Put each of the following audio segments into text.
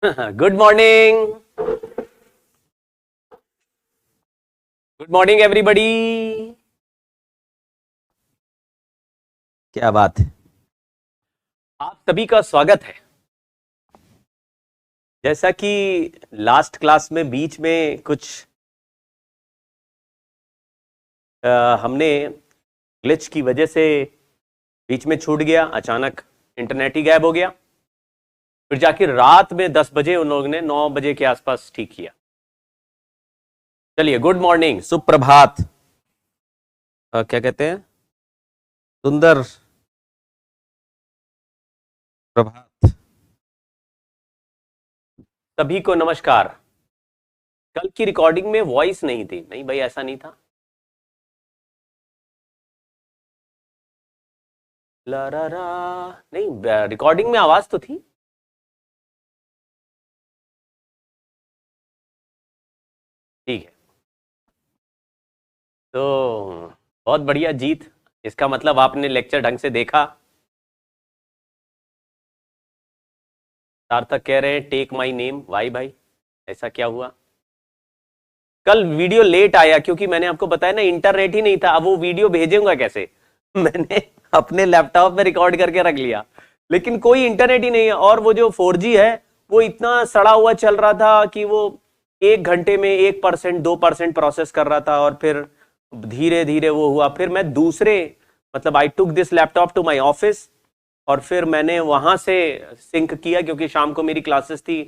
Good morning, good morning everybody. क्या बात है, आप सभी का स्वागत है। जैसा कि लास्ट क्लास में बीच में कुछ हमने ग्लिच की वजह से बीच में छूट गया, अचानक इंटरनेट ही गायब हो गया। फिर जाके रात में 10 बजे उन लोगों ने 9 बजे के आसपास ठीक किया। चलिए, गुड मॉर्निंग, सुप्रभात, क्या कहते हैं, सुंदर प्रभात, सभी को नमस्कार। कल की रिकॉर्डिंग में वॉइस नहीं थी। नहीं भाई, ऐसा नहीं था। ला रा रा, नहीं, रिकॉर्डिंग में आवाज तो थी। ठीक है, तो बहुत बढ़िया जीत। इसका मतलब आपने लेक्चर ढंग से देखा। सार्थक कह रहे हैं टेक माई नेम। वाई भाई, ऐसा क्या हुआ? कल वीडियो लेट आया क्योंकि मैंने आपको बताया ना, इंटरनेट ही नहीं था। अब वो वीडियो भेजूंगा कैसे? मैंने अपने लैपटॉप में रिकॉर्ड करके रख लिया, लेकिन कोई इंटरनेट ही नहीं है। और वो जो 4G है वो इतना सड़ा हुआ चल रहा था कि वो 1 घंटे में 1%, 2% प्रोसेस कर रहा था। और फिर धीरे धीरे वो हुआ। फिर मैं दूसरे, मतलब I took this laptop to my office, और फिर मैंने वहां से सिंक किया क्योंकि शाम को मेरी क्लासेस थी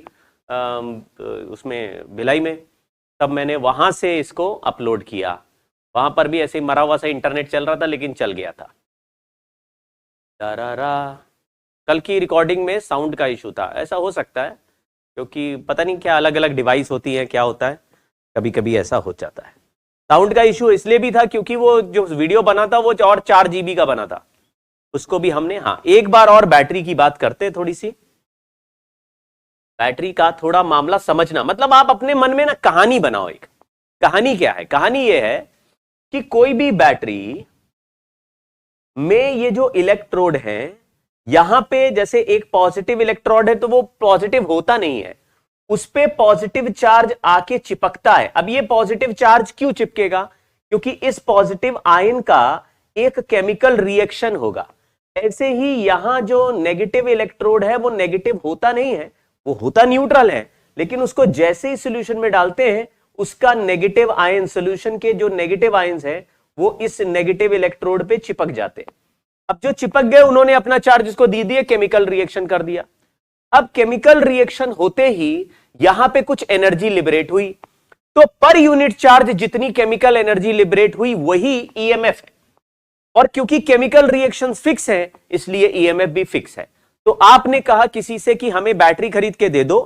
उसमें भिलाई में। तब मैंने वहां से इसको अपलोड किया। वहां पर भी ऐसे ही मरा हुआ सा इंटरनेट चल रहा था, लेकिन चल गया था। तारारा, कल की रिकॉर्डिंग में साउंड का इशू था। ऐसा हो सकता है क्योंकि पता नहीं क्या अलग अलग डिवाइस होती है, क्या होता है, कभी कभी ऐसा हो जाता है। साउंड का इशू इसलिए भी था क्योंकि वो जो वीडियो बना था वो और 4 GB का बना था। उसको भी हमने, हाँ, एक बार और बैटरी की बात करते हैं। थोड़ी सी बैटरी का थोड़ा मामला समझना, मतलब आप अपने मन में ना कहानी बनाओ। एक कहानी क्या है? कहानी ये है कि कोई भी बैटरी में ये जो इलेक्ट्रोड है, यहां पे जैसे एक पॉजिटिव इलेक्ट्रोड है तो वो पॉजिटिव होता नहीं है, उस पे पॉजिटिव चार्ज आके चिपकता है। अब ये पॉजिटिव चार्ज क्यों चिपकेगा? क्योंकि इस पॉजिटिव आयन का एक केमिकल रिएक्शन होगा। ऐसे ही यहां जो नेगेटिव इलेक्ट्रोड है वो नेगेटिव होता नहीं है, वो होता न्यूट्रल है। लेकिन उसको जैसे ही सॉल्यूशन में डालते हैं, उसका नेगेटिव आयन, सॉल्यूशन के जो नेगेटिव आयंस है वो इस नेगेटिव इलेक्ट्रोड पे चिपक जाते हैं। अब जो चिपक गए उन्होंने अपना चार्ज इसको दे दिया, केमिकल रिएक्शन कर दिया। अब केमिकल रिएक्शन होते ही यहां पे कुछ एनर्जी लिबरेट हुई, तो पर यूनिट चार्ज जितनी केमिकल एनर्जी लिबरेट हुई वही ईएमएफ है। और क्योंकि केमिकल रिएक्शन फिक्स है इसलिए ईएमएफ भी फिक्स है। तो आपने कहा किसी से कि हमें बैटरी खरीद के दे दो,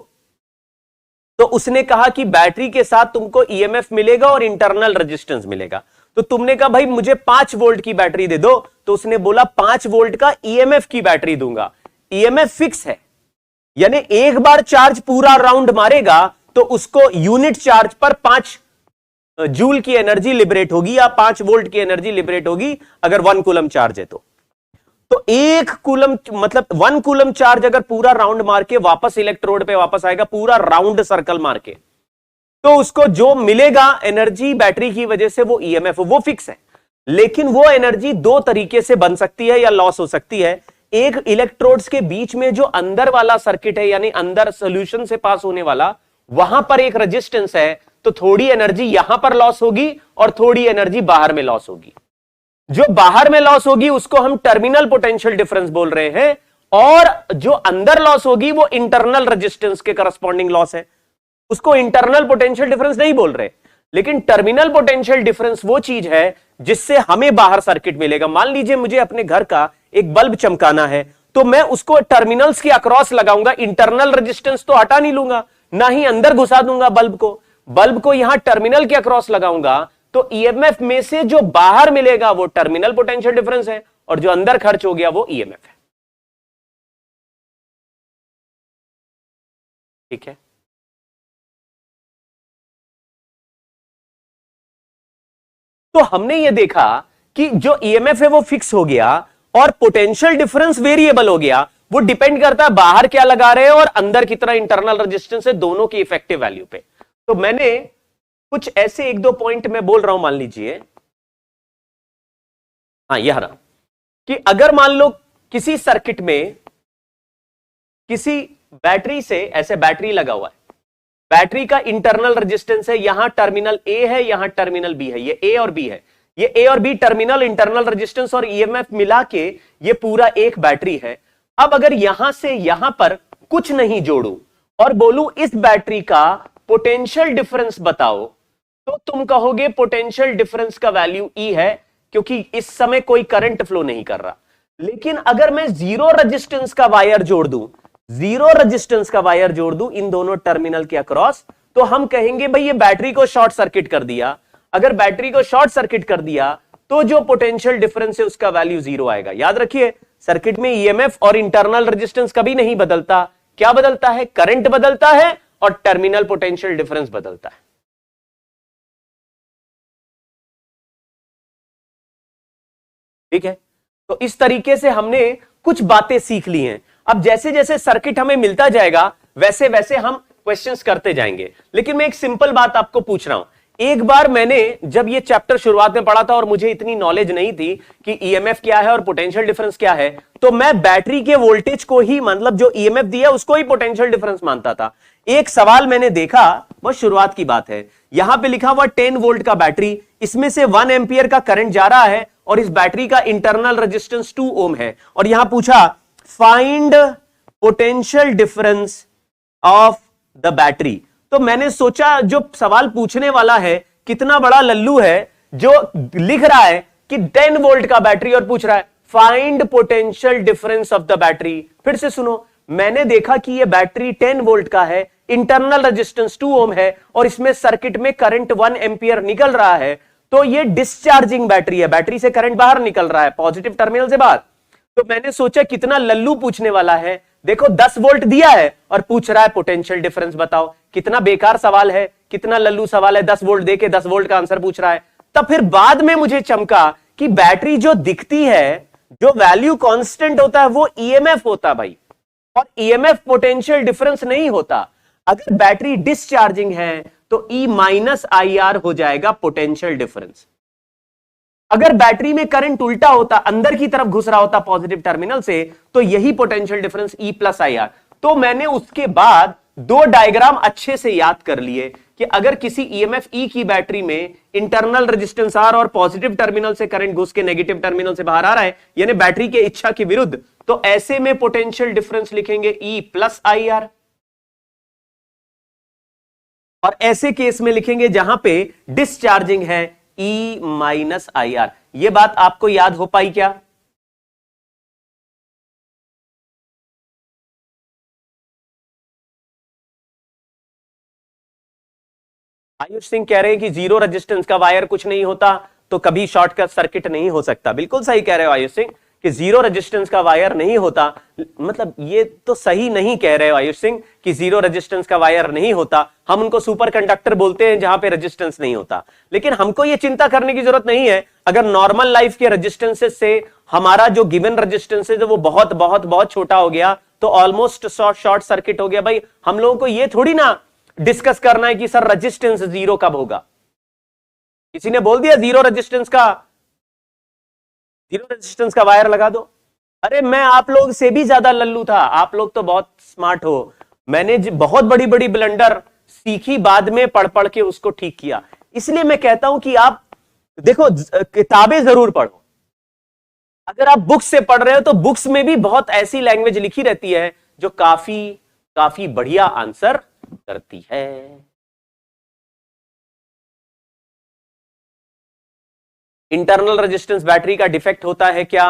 तो उसने कहा कि बैटरी के साथ तुमको ईएमएफ मिलेगा और इंटरनल रेजिस्टेंस मिलेगा। तो तुमने कहा भाई मुझे 5 वोल्ट की बैटरी दे दो, तो उसने बोला 5 वोल्ट का ईएमएफ की बैटरी दूंगा। ईएमएफ फिक्स है, यानी एक बार चार्ज पूरा राउंड मारेगा तो उसको यूनिट चार्ज पर 5 जूल की एनर्जी लिबरेट होगी या 5 वोल्ट की एनर्जी लिबरेट होगी अगर 1 कूलम चार्ज है तो 1 कूलम, मतलब 1 कूलम चार्ज अगर पूरा राउंड मार के वापस इलेक्ट्रोड पे वापस आएगा, पूरा राउंड सर्कल मार के, तो उसको जो मिलेगा एनर्जी बैटरी की वजह से वो ईएमएफ, वो फिक्स है। लेकिन वो एनर्जी 2 तरीके से बन सकती है या लॉस हो सकती है। एक, इलेक्ट्रोड्स के बीच में जो अंदर वाला सर्किट है, यानी अंदर सॉल्यूशन से पास होने वाला, वहां पर एक रेजिस्टेंस है, तो थोड़ी एनर्जी यहां पर लॉस होगी और थोड़ी एनर्जी बाहर में लॉस होगी। जो बाहर में लॉस होगी उसको हम टर्मिनल पोटेंशियल डिफरेंस बोल रहे हैं, और जो अंदर लॉस होगी वो इंटरनल रेजिस्टेंस के करस्पॉन्डिंग लॉस है, उसको इंटरनल पोटेंशियल डिफरेंस नहीं बोल रहे। लेकिन टर्मिनल पोटेंशियल डिफरेंस वो चीज है जिससे हमें बाहर सर्किट मिलेगा। मान लीजिए मुझे अपने घर का एक बल्ब चमकाना है, तो मैं उसको टर्मिनल्स के अक्रॉस लगाऊंगा, इंटरनल रेजिस्टेंस तो हटा नहीं लूंगा, ना ही अंदर घुसा दूंगा बल्ब को यहां टर्मिनल के अक्रॉस लगाऊंगा, तो ईएमएफ में से जो बाहर मिलेगा वो टर्मिनल पोटेंशियल डिफरेंस है, और जो अंदर खर्च हो गया वो ईएमएफ है। ठीक है, तो हमने ये देखा कि जो ईएमएफ है वो फिक्स हो गया और पोटेंशियल डिफरेंस वेरिएबल हो गया। वो डिपेंड करता है बाहर क्या लगा रहे हैं और अंदर कितना इंटरनल रेजिस्टेंस है, दोनों की इफेक्टिव वैल्यू पे। तो मैंने कुछ ऐसे एक दो पॉइंट मैं बोल रहा हूं, मान लीजिए, हाँ यह रहा, कि अगर मान लो किसी सर्किट में किसी बैटरी से, ऐसे बैटरी लगा हुआ है, बैटरी का इंटरनल रेजिस्टेंस है, यहां टर्मिनल ए है, यहां टर्मिनल बी है, ये ए और बी है, ये ए और बी टर्मिनल, इंटरनल रेजिस्टेंस और ईएमएफ मिला के ये पूरा एक बैटरी है। अब अगर यहां से यहां पर कुछ नहीं जोड़ू और बोलूं इस बैटरी का पोटेंशियल डिफरेंस बताओ, तो तुम कहोगे पोटेंशियल डिफरेंस का वैल्यू ई है, क्योंकि इस समय कोई करंट फ्लो नहीं कर रहा। लेकिन अगर मैं जीरो रेजिस्टेंस का वायर जोड़ दूं, जीरो रेजिस्टेंस का वायर जोड़ दूं इन दोनों टर्मिनल के अक्रॉस, तो हम कहेंगे भाई ये बैटरी को शॉर्ट सर्किट कर दिया। अगर बैटरी को शॉर्ट सर्किट कर दिया तो जो पोटेंशियल डिफरेंस है उसका वैल्यू जीरो आएगा। याद रखिए, सर्किट में ईएमएफ और इंटरनल रेजिस्टेंस कभी नहीं बदलता। क्या बदलता है? करंट बदलता है और टर्मिनल पोटेंशियल डिफरेंस बदलता है। ठीक है, तो इस तरीके से हमने कुछ बातें सीख ली हैं। अब जैसे जैसे सर्किट हमें मिलता जाएगा वैसे वैसे हम क्वेश्चंस करते जाएंगे। लेकिन मैं एक सिंपल बात आपको पूछ रहा हूं, एक बार मैंने जब ये चैप्टर शुरुआत में पढ़ा था और मुझे इतनी नॉलेज नहीं थी कि ईएमएफ क्या है और पोटेंशियल डिफरेंस क्या है, तो मैं बैटरी के वोल्टेज को ही, मतलब जो ईएमएफ दिया उसको ही पोटेंशियल डिफरेंस मानता था। एक सवाल मैंने देखा, वो शुरुआत की बात है, यहां पे लिखा हुआ 10 वोल्ट का बैटरी, इसमें से 1 एम्पियर का करंट जा रहा है और इस बैटरी का इंटरनल रेजिस्टेंस 2 ओम है, और यहां पूछा find potential difference of the battery. तो मैंने सोचा जो सवाल पूछने वाला है कितना बड़ा लल्लू है, जो लिख रहा है कि 10 वोल्ट का बैटरी और पूछ रहा है find potential difference of the battery. फिर से सुनो, मैंने देखा कि यह बैटरी 10 वोल्ट का है, इंटरनल रेजिस्टेंस 2 ओम है और इसमें सर्किट में करंट 1 एम्पियर निकल रहा है, तो यह डिस्चार्जिंग बैटरी है, बैटरी से करंट बाहर निकल रहा है, पॉजिटिव टर्मिनल से बाहर। तो मैंने सोचा कितना लल्लू पूछने वाला है, देखो 10 वोल्ट दिया है और पूछ रहा है पोटेंशियल डिफरेंस बताओ। कितना बेकार सवाल है, कितना लल्लू सवाल है, 10 वोल्ट देके 10 वोल्ट का आंसर पूछ रहा है। तब फिर बाद में मुझे चमका कि बैटरी जो दिखती है, जो वैल्यू कांस्टेंट होता है वो ईएमएफ होता भाई, और ईएमएफ पोटेंशियल डिफरेंस नहीं होता। अगर बैटरी डिस्चार्जिंग है तो ई माइनस आई आर हो जाएगा पोटेंशियल डिफरेंस। अगर बैटरी में करंट उल्टा होता, अंदर की तरफ घुस रहा होता पॉजिटिव टर्मिनल से, तो यही potential difference E plus I are. तो मैंने उसके बाद दो डायग्राम अच्छे से याद कर लिए कि अगर किसी ईएमएफ ई की बैटरी में इंटरनल रेजिस्टेंस आर और पॉजिटिव टर्मिनल से करंट घुस के नेगेटिव टर्मिनल से बाहर आ रहा है, यानी बैटरी के इच्छा के विरुद्ध, तो ऐसे में पोटेंशियल डिफरेंस लिखेंगे ई प्लस आई आर, और ऐसे केस में लिखेंगे जहां पे डिस्चार्जिंग है ई माइनस आई आर। यह बात आपको याद हो पाई क्या? आयुष सिंह कह रहे हैं कि जीरो रेजिस्टेंस का वायर कुछ नहीं होता तो कभी शॉर्ट सर्किट नहीं हो सकता। बिल्कुल सही कह रहे हो आयुष सिंह कि जीरो रेजिस्टेंस का वायर नहीं होता, मतलब ये तो सही नहीं कह रहे हो आयुष सिंह कि जीरो रेजिस्टेंस का वायर नहीं होता। हम उनको सुपर कंडक्टर बोलते हैं जहां पे रेजिस्टेंस नहीं होता। लेकिन हमको ये चिंता करने की जरूरत नहीं है अगर नॉर्मल लाइफ के रेजिस्टेंसेस से हमारा जो गिवन रेजिस्टेंस है वो बहुत बहुत बहुत छोटा हो गया तो ऑलमोस्ट शॉर्ट सर्किट हो गया। भाई हम लोगों को ये थोड़ी ना डिस्कस करना है कि सर रेजिस्टेंस जीरो कब होगा। किसी ने बोल दिया जीरो रेजिस्टेंस का वायर लगा दो। अरे मैं आप लोग से भी ज्यादा लल्लू था, आप लोग तो बहुत स्मार्ट हो। मैंने बहुत बड़ी बड़ी ब्लंडर सीखी, बाद में पढ़ पढ़ के उसको ठीक किया। इसलिए मैं कहता हूं कि आप देखो, किताबें जरूर पढ़ो। अगर आप बुक्स से पढ़ रहे हो तो बुक्स में भी बहुत ऐसी लैंग्वेज लिखी रहती है जो काफी बढ़िया आंसर करती है। इंटरनल रेजिस्टेंस बैटरी का डिफेक्ट होता है क्या?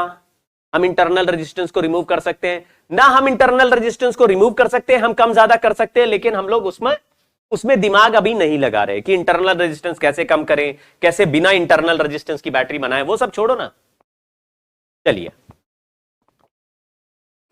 हम इंटरनल रेजिस्टेंस को रिमूव कर सकते हैं ना? हम इंटरनल रेजिस्टेंस को रिमूव कर सकते हैं, हम कम ज्यादा कर सकते हैं, लेकिन हम लोग उसमें दिमाग अभी नहीं लगा रहे कि इंटरनल रेजिस्टेंस कैसे कम करें, कैसे बिना इंटरनल रेजिस्टेंस की बैटरी बनाएं, वो सब छोड़ो ना। चलिए,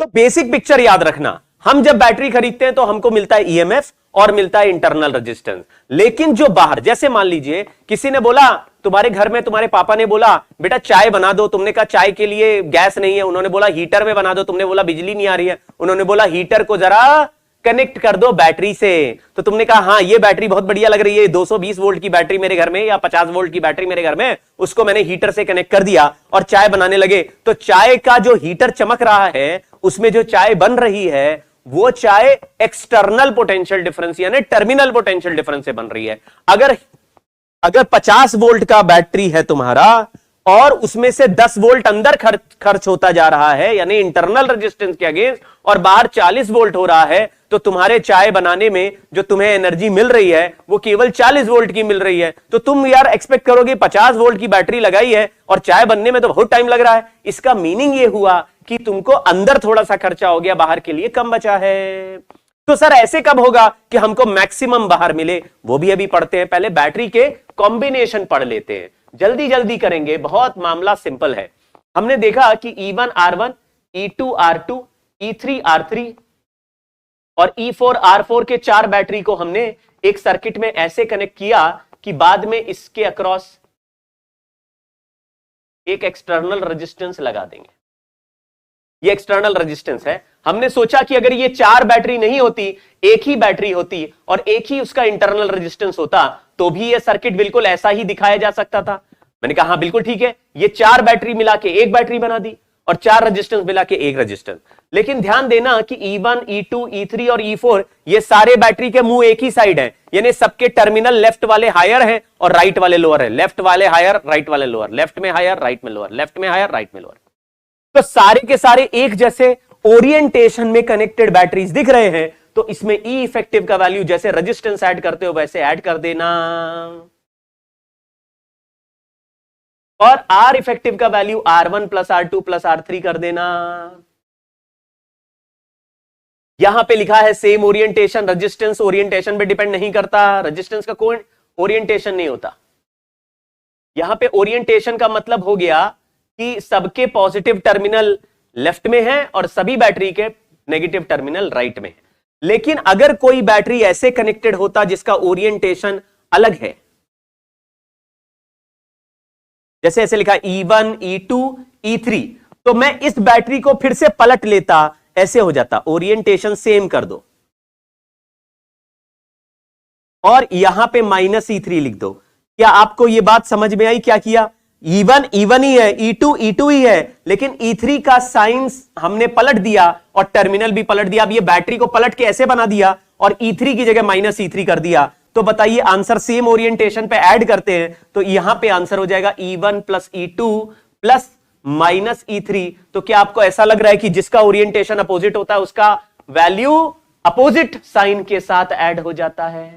तो बेसिक पिक्चर याद रखना, हम जब बैटरी खरीदते हैं तो हमको मिलता है ईएमएफ और मिलता है इंटरनल रेजिस्टेंस। लेकिन जो बाहर, जैसे मान लीजिए किसी ने बोला तुम्हारे घर में, तुम्हारे पापा ने बोला बेटा चाय बना दो, तुमने कहा चाय के लिए गैस नहीं है, उन्होंने बोला हीटर में बना दो, तुमने बोला बिजली नहीं आ रही है, उन्होंने बोला हीटर को जरा कनेक्ट कर दो बैटरी से, तो तुमने कहा हाँ ये बैटरी बहुत बढ़िया लग रही है, 220 वोल्ट की बैटरी मेरे घर में या 50 वोल्ट की बैटरी मेरे घर में, उसको मैंने हीटर से कनेक्ट कर दिया और चाय बनाने लगे। तो चाय का जो हीटर चमक रहा है, उसमें जो चाय बन रही है वो चाय एक्सटर्नल पोटेंशियल डिफरेंस यानी टर्मिनल पोटेंशियल डिफरेंस से बन रही है। अगर 50 वोल्ट का बैटरी है तुम्हारा और उसमें से 10 वोल्ट अंदर खर्च होता जा रहा है यानी इंटरनल रेजिस्टेंस के अगेंस्ट, और बाहर 40 वोल्ट हो रहा है, तो तुम्हारे चाय बनाने में जो तुम्हें एनर्जी मिल रही है वो केवल 40 वोल्ट की मिल रही है। तो तुम यार एक्सपेक्ट करोगे 50 वोल्ट की बैटरी लगाई है और चाय बनने में तो बहुत टाइम लग रहा है। इसका मीनिंग ये हुआ कि तुमको अंदर थोड़ा सा खर्चा हो गया, बाहर के लिए कम बचा है। तो सर ऐसे कब होगा कि हमको मैक्सिमम बाहर मिले? वो भी अभी पढ़ते हैं, पहले बैटरी के कॉम्बिनेशन पढ़ लेते हैं, जल्दी जल्दी करेंगे, बहुत मामला सिंपल है। हमने देखा कि E1 R1, E2 R2, E3 R3 और E4 R4 के 4 बैटरी को हमने एक सर्किट में ऐसे कनेक्ट किया कि बाद में इसके अक्रॉस एक एक्सटर्नल रेजिस्टेंस लगा देंगे। ये एक्सटर्नल रेजिस्टेंस है। हमने सोचा कि अगर ये 4 बैटरी नहीं होती, एक ही बैटरी होती और एक ही उसका इंटरनल रेजिस्टेंस होता, तो भी ये सर्किट बिल्कुल ऐसा ही दिखाया जा सकता था। मैंने कहा हाँ बिल्कुल ठीक है, ये 4 बैटरी मिला के एक बैटरी बना दी और 4 रेजिस्टेंस मिला के एक रेजिस्टेंस। लेकिन ध्यान देना कि E1, E2, E3 और E4 ये सारे बैटरी के मुंह एक ही साइड हैं, यानी सबके टर्मिनल लेफ्ट वाले हायर हैं और राइट वाले लोअर है। लेफ्ट वाले हायर, राइट वाले लोअर, लेफ्ट में हायर, राइट में लोअर, लेफ्ट में हायर, राइट में लोअर। तो सारे के सारे एक जैसे ओरिएंटेशन में कनेक्टेड बैटरीज दिख रहे हैं, तो इसमें ई इफेक्टिव का वैल्यू जैसे रेजिस्टेंस ऐड करते हो वैसे ऐड कर देना, और आर इफेक्टिव का value R1 plus R2 plus R3 कर देना। यहां पे लिखा है सेम ओरिएंटेशन, रेजिस्टेंस ओरिएंटेशन पे डिपेंड नहीं करता, रेजिस्टेंस का कोई ओरिएंटेशन नहीं होता। यहां पे ओरिएंटेशन का मतलब हो गया कि सबके पॉजिटिव टर्मिनल लेफ्ट में है और सभी बैटरी के नेगेटिव टर्मिनल राइट में है। लेकिन अगर कोई बैटरी ऐसे कनेक्टेड होता जिसका ओरिएंटेशन अलग है, जैसे ऐसे लिखा E1, E2, E3, तो मैं इस बैटरी को फिर से पलट लेता, ऐसे हो जाता, ओरिएंटेशन सेम कर दो और यहां पे -E3 लिख दो। क्या आपको यह बात समझ में आई? क्या किया? E1 E1 ही है, E2 E2 ही है, लेकिन E3 का साइंस हमने पलट दिया और टर्मिनल भी पलट दिया। अब ये बैटरी को पलट के ऐसे बना दिया और E3 की जगह -E3 कर दिया। तो बताइए आंसर सेम ओरिएंटेशन पे ऐड करते हैं तो यहां पे आंसर हो जाएगा E1 plus E2 plus -E3। तो क्या आपको ऐसा लग रहा है कि जिसका ओरिएंटेशन अपोजिट होता है उसका वैल्यू अपोजिट साइन के साथ ऐड हो जाता है?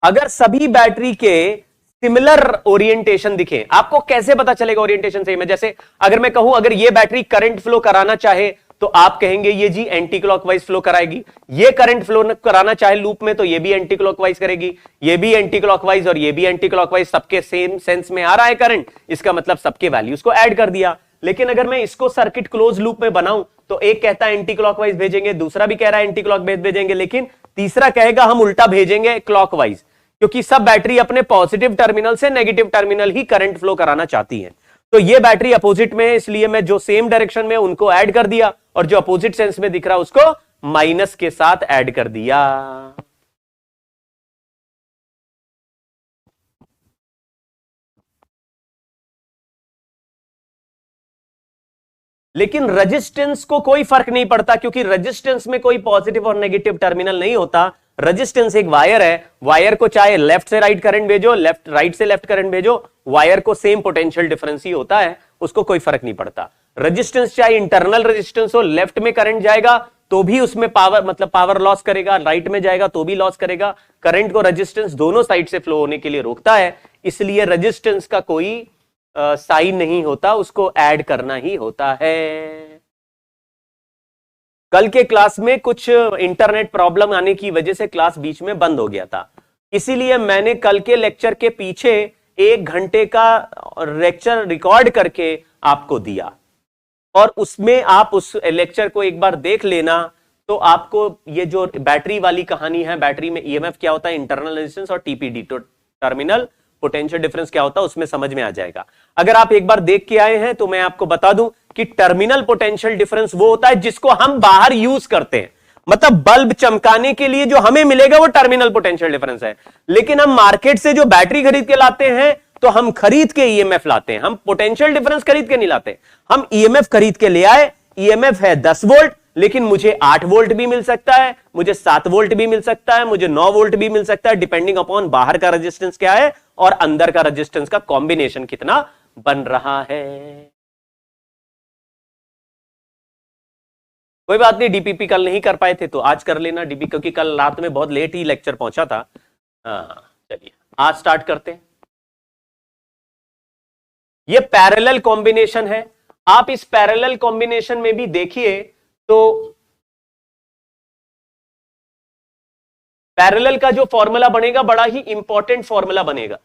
अगर सभी बैटरी के सिमिलर ओरिएंटेशन दिखे, आपको कैसे पता चलेगा ओरिएंटेशन सेम है? जैसे अगर मैं कहूं अगर ये बैटरी करंट फ्लो कराना चाहे तो आप कहेंगे ये जी एंटी क्लॉकवाइज फ्लो कराएगी, ये करंट फ्लो कराना चाहे लूप में तो ये भी एंटी क्लॉकवाइज करेगी, ये भी एंटी क्लॉकवाइज और ये भी एंटी क्लॉकवाइज, सबके सेम सेंस में आ रहा है करंट, इसका मतलब सबके वैल्यूज को ऐड कर दिया। लेकिन अगर मैं इसको सर्किट क्लोज लूप में बनाऊं तो एक कहता है एंटी क्लॉकवाइज भेजेंगे, दूसरा भी कह रहा है एंटी क्लॉकवाइज भेजेंगे, लेकिन तीसरा कहेगा हम उल्टा भेजेंगे क्लॉकवाइज, क्योंकि सब बैटरी अपने पॉजिटिव टर्मिनल से नेगेटिव टर्मिनल ही करंट फ्लो कराना चाहती है। तो ये बैटरी अपोजिट में है, इसलिए मैं जो सेम डायरेक्शन में उनको ऐड कर दिया और जो अपोजिट सेंस में दिख रहा उसको माइनस के साथ ऐड कर दिया। लेकिन रेजिस्टेंस को कोई फर्क नहीं पड़ता, क्योंकि रेजिस्टेंस में कोई पॉजिटिव और नेगेटिव टर्मिनल नहीं होता। रेजिस्टेंस एक वायर है, वायर को चाहे लेफ्ट से राइट करंट भेजो, लेफ्ट राइट से लेफ्ट करंट भेजो, वायर को सेम पोटेंशियल डिफरेंस ही होता है, उसको कोई फर्क नहीं पड़ता। रेजिस्टेंस चाहे इंटरनल रेजिस्टेंस हो, लेफ्ट में करंट जाएगा तो भी उसमें पावर मतलब पावर लॉस करेगा, राइट में जाएगा तो भी लॉस करेगा। करंट को रेजिस्टेंस दोनों साइड से फ्लो होने के लिए रोकता है, इसलिए रेजिस्टेंस का कोई साइन नहीं होता, उसको ऐड करना ही होता है। कल के क्लास में कुछ इंटरनेट प्रॉब्लम आने की वजह से क्लास बीच में बंद हो गया था, इसीलिए मैंने कल के लेक्चर के पीछे 1 घंटे का लेक्चर रिकॉर्ड करके आपको दिया, और उसमें आप उस लेक्चर को एक बार देख लेना, तो आपको ये जो बैटरी वाली कहानी है, बैटरी में ईएमएफ क्या होता है, इंटरनल रेजिस्टेंस और टीपीडी तो टर्मिनल पोटेंशियल डिफरेंस क्या होता है, उसमें समझ में आ जाएगा। अगर आप एक बार देख के आए हैं तो मैं आपको बता दूं कि टर्मिनल पोटेंशियल डिफरेंस वो होता है जिसको हम बाहर यूज करते हैं, मतलब बल्ब चमकाने के लिए जो हमें मिलेगा वो टर्मिनल पोटेंशियल डिफरेंस है। लेकिन हम मार्केट से जो बैटरी खरीद के लाते हैं तो हम खरीद के ईएमएफ लाते हैं, हम पोटेंशियल डिफरेंस खरीद के नहीं लाते। हम ईएमएफ खरीद के ले आए, ईएमएफ है 10 वोल्ट, लेकिन मुझे 8 वोल्ट भी मिल सकता है, मुझे 7 वोल्ट भी मिल सकता है, मुझे 9 वोल्ट भी मिल सकता है, डिपेंडिंग अपॉन बाहर का रेजिस्टेंस क्या है और अंदर का रेजिस्टेंस का कॉम्बिनेशन कितना बन रहा है। कोई बात नहीं, डीपीपी कल नहीं कर पाए थे तो आज कर लेना डीपी, क्योंकि कल रात में बहुत लेट ही लेक्चर पहुंचा था। चलिए आज स्टार्ट करते हैं। ये पैरेलल कॉम्बिनेशन है, आप इस पैरेलल कॉम्बिनेशन में भी देखिए तो पैरेलल का जो फॉर्मूला बनेगा बड़ा ही इंपॉर्टेंट फॉर्मूला बनेगा।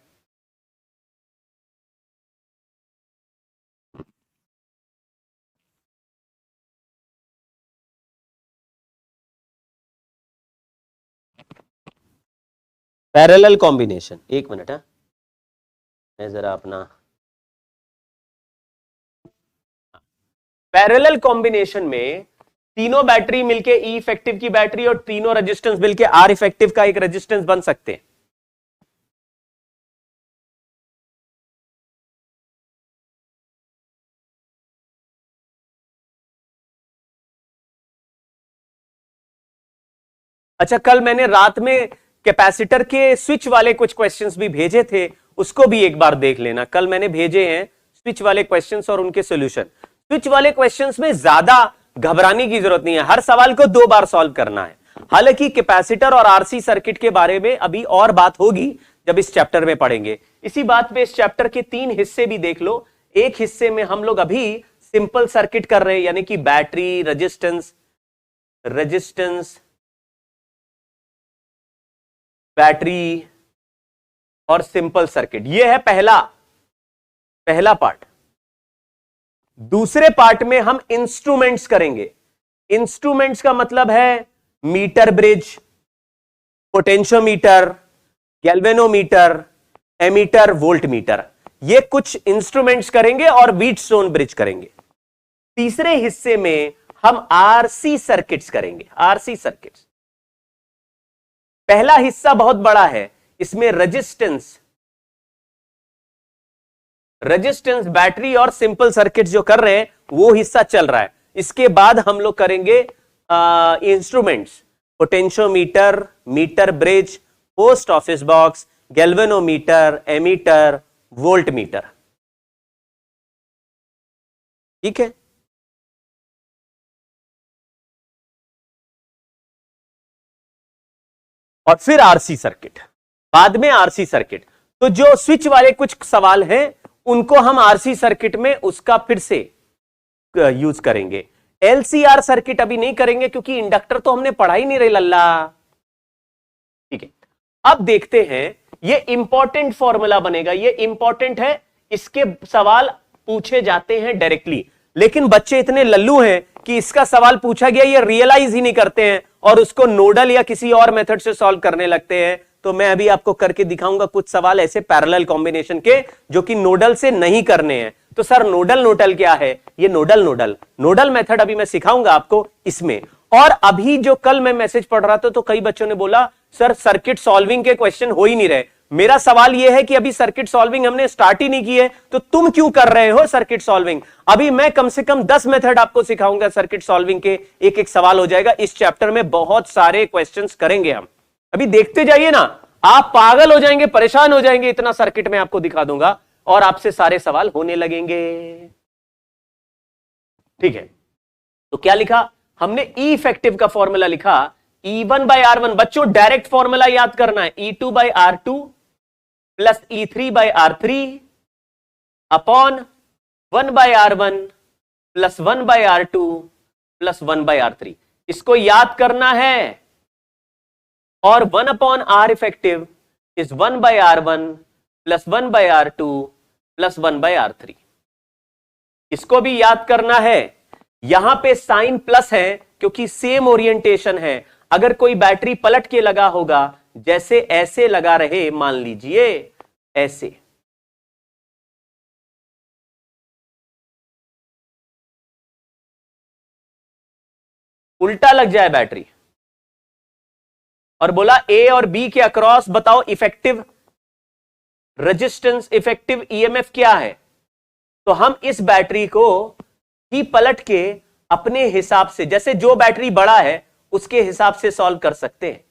पैरेलल कॉम्बिनेशन, एक मिनट है, मैं जरा अपना पैरेलल कॉम्बिनेशन में तीनों बैटरी मिलके ई इफेक्टिव की बैटरी और तीनों रेजिस्टेंस मिलके आर इफेक्टिव का एक रेजिस्टेंस बन सकते हैं। अच्छा, कल मैंने रात में कैपेसिटर के स्विच वाले कुछ क्वेश्चंस भी भेजे थे, उसको भी एक बार देख लेना। कल मैंने भेजे हैं स्विच वाले क्वेश्चंस और उनके सॉल्यूशन। स्विच वाले क्वेश्चंस में ज्यादा घबराने की जरूरत नहीं है, हर सवाल को 2 बार सॉल्व करना है। हालांकि कैपेसिटर और आरसी सर्किट के बारे में अभी और बात होगी जब इस चैप्टर में पढ़ेंगे। इसी बात पे इस चैप्टर के 3 हिस्से भी देख लो। एक हिस्से में हम लोग अभी सिंपल सर्किट कर रहे हैं, यानी कि बैटरी, रेजिस्टेंस, बैटरी और सिंपल सर्किट। यह है पहला पार्ट। दूसरे पार्ट में हम इंस्ट्रूमेंट्स करेंगे। इंस्ट्रूमेंट्स का मतलब है meter bridge, potentiometer, galvanometer, ammeter, voltmeter, ये कुछ इंस्ट्रूमेंट्स करेंगे और व्हीटस्टोन ब्रिज करेंगे। तीसरे हिस्से में हम आरसी सर्किट्स करेंगे। आरसी सर्किट्स पहला हिस्सा बहुत बड़ा है, इसमें रेजिस्टेंस, बैटरी और सिंपल सर्किट जो कर रहे हैं वो हिस्सा चल रहा है। इसके बाद हम लोग करेंगे instruments, potentiometer, meter bridge, post office box, galvanometer, ammeter, voltmeter. ठीक है, और फिर आरसी सर्किट, बाद में आरसी सर्किट। तो जो स्विच वाले कुछ सवाल हैं उनको हम आरसी सर्किट में उसका फिर से यूज करेंगे। एलसीआर सर्किट अभी नहीं करेंगे क्योंकि इंडक्टर तो हमने पढ़ा ही नहीं रहे लल्ला। ठीक है, अब देखते हैं, ये इंपॉर्टेंट फॉर्मूला बनेगा, ये इंपॉर्टेंट है, इसके सवाल पूछे जाते हैं डायरेक्टली, लेकिन बच्चे इतने लल्लू हैं कि इसका सवाल पूछा गया ये रियलाइज ही नहीं करते हैं और उसको नोडल या किसी और मेथड से सॉल्व करने लगते हैं। तो मैं अभी आपको करके दिखाऊंगा कुछ सवाल ऐसे पैरेलल कॉम्बिनेशन के जो कि नोडल से नहीं करने हैं। तो सर नोडल क्या है? ये नोडल मेथड अभी मैं सिखाऊंगा आपको इसमें। और अभी जो कल मैं मैसेज पढ़ रहा था तो कई बच्चों ने बोला सर सर्किट सॉल्विंग के क्वेश्चन हो ही नहीं रहे। मेरा सवाल यह है कि अभी सर्किट सॉल्विंग हमने स्टार्ट ही नहीं की है, तो तुम क्यों कर रहे हो सर्किट सॉल्विंग? अभी मैं कम से कम 10 मेथड आपको सिखाऊंगा सर्किट सॉल्विंग के, एक एक सवाल हो जाएगा। इस चैप्टर में बहुत सारे क्वेश्चंस करेंगे हम, अभी देखते जाइए ना, आप पागल हो जाएंगे, परेशान हो जाएंगे, इतना सर्किट में आपको दिखा दूंगा और आपसे सारे सवाल होने लगेंगे। ठीक है, तो क्या लिखा हमने? ई इफेक्टिव का फॉर्मूला लिखा E1 बाई R1। बच्चों डायरेक्ट फॉर्मूला याद करना है, E2 by R2 plus E3 by R3 upon 1 by R1 plus 1 by R2 plus 1 by R3। इसको याद करना है। और 1 upon R effective is 1 by R1 plus 1 by R2 plus 1 by R3। इसको भी याद करना है। यहां पे साइन प्लस है क्योंकि सेम ओरिएंटेशन है। अगर कोई बैटरी पलट के लगा होगा, जैसे ऐसे लगा रहे, मान लीजिए ऐसे, उल्टा लग जाए बैटरी और बोला ए और बी के अक्रॉस बताओ इफेक्टिव रेजिस्टेंस, इफेक्टिव ईएमएफ क्या है, तो हम इस बैटरी को ही पलट के अपने हिसाब से, जैसे जो बैटरी बड़ा है उसके हिसाब से सॉल्व कर सकते हैं।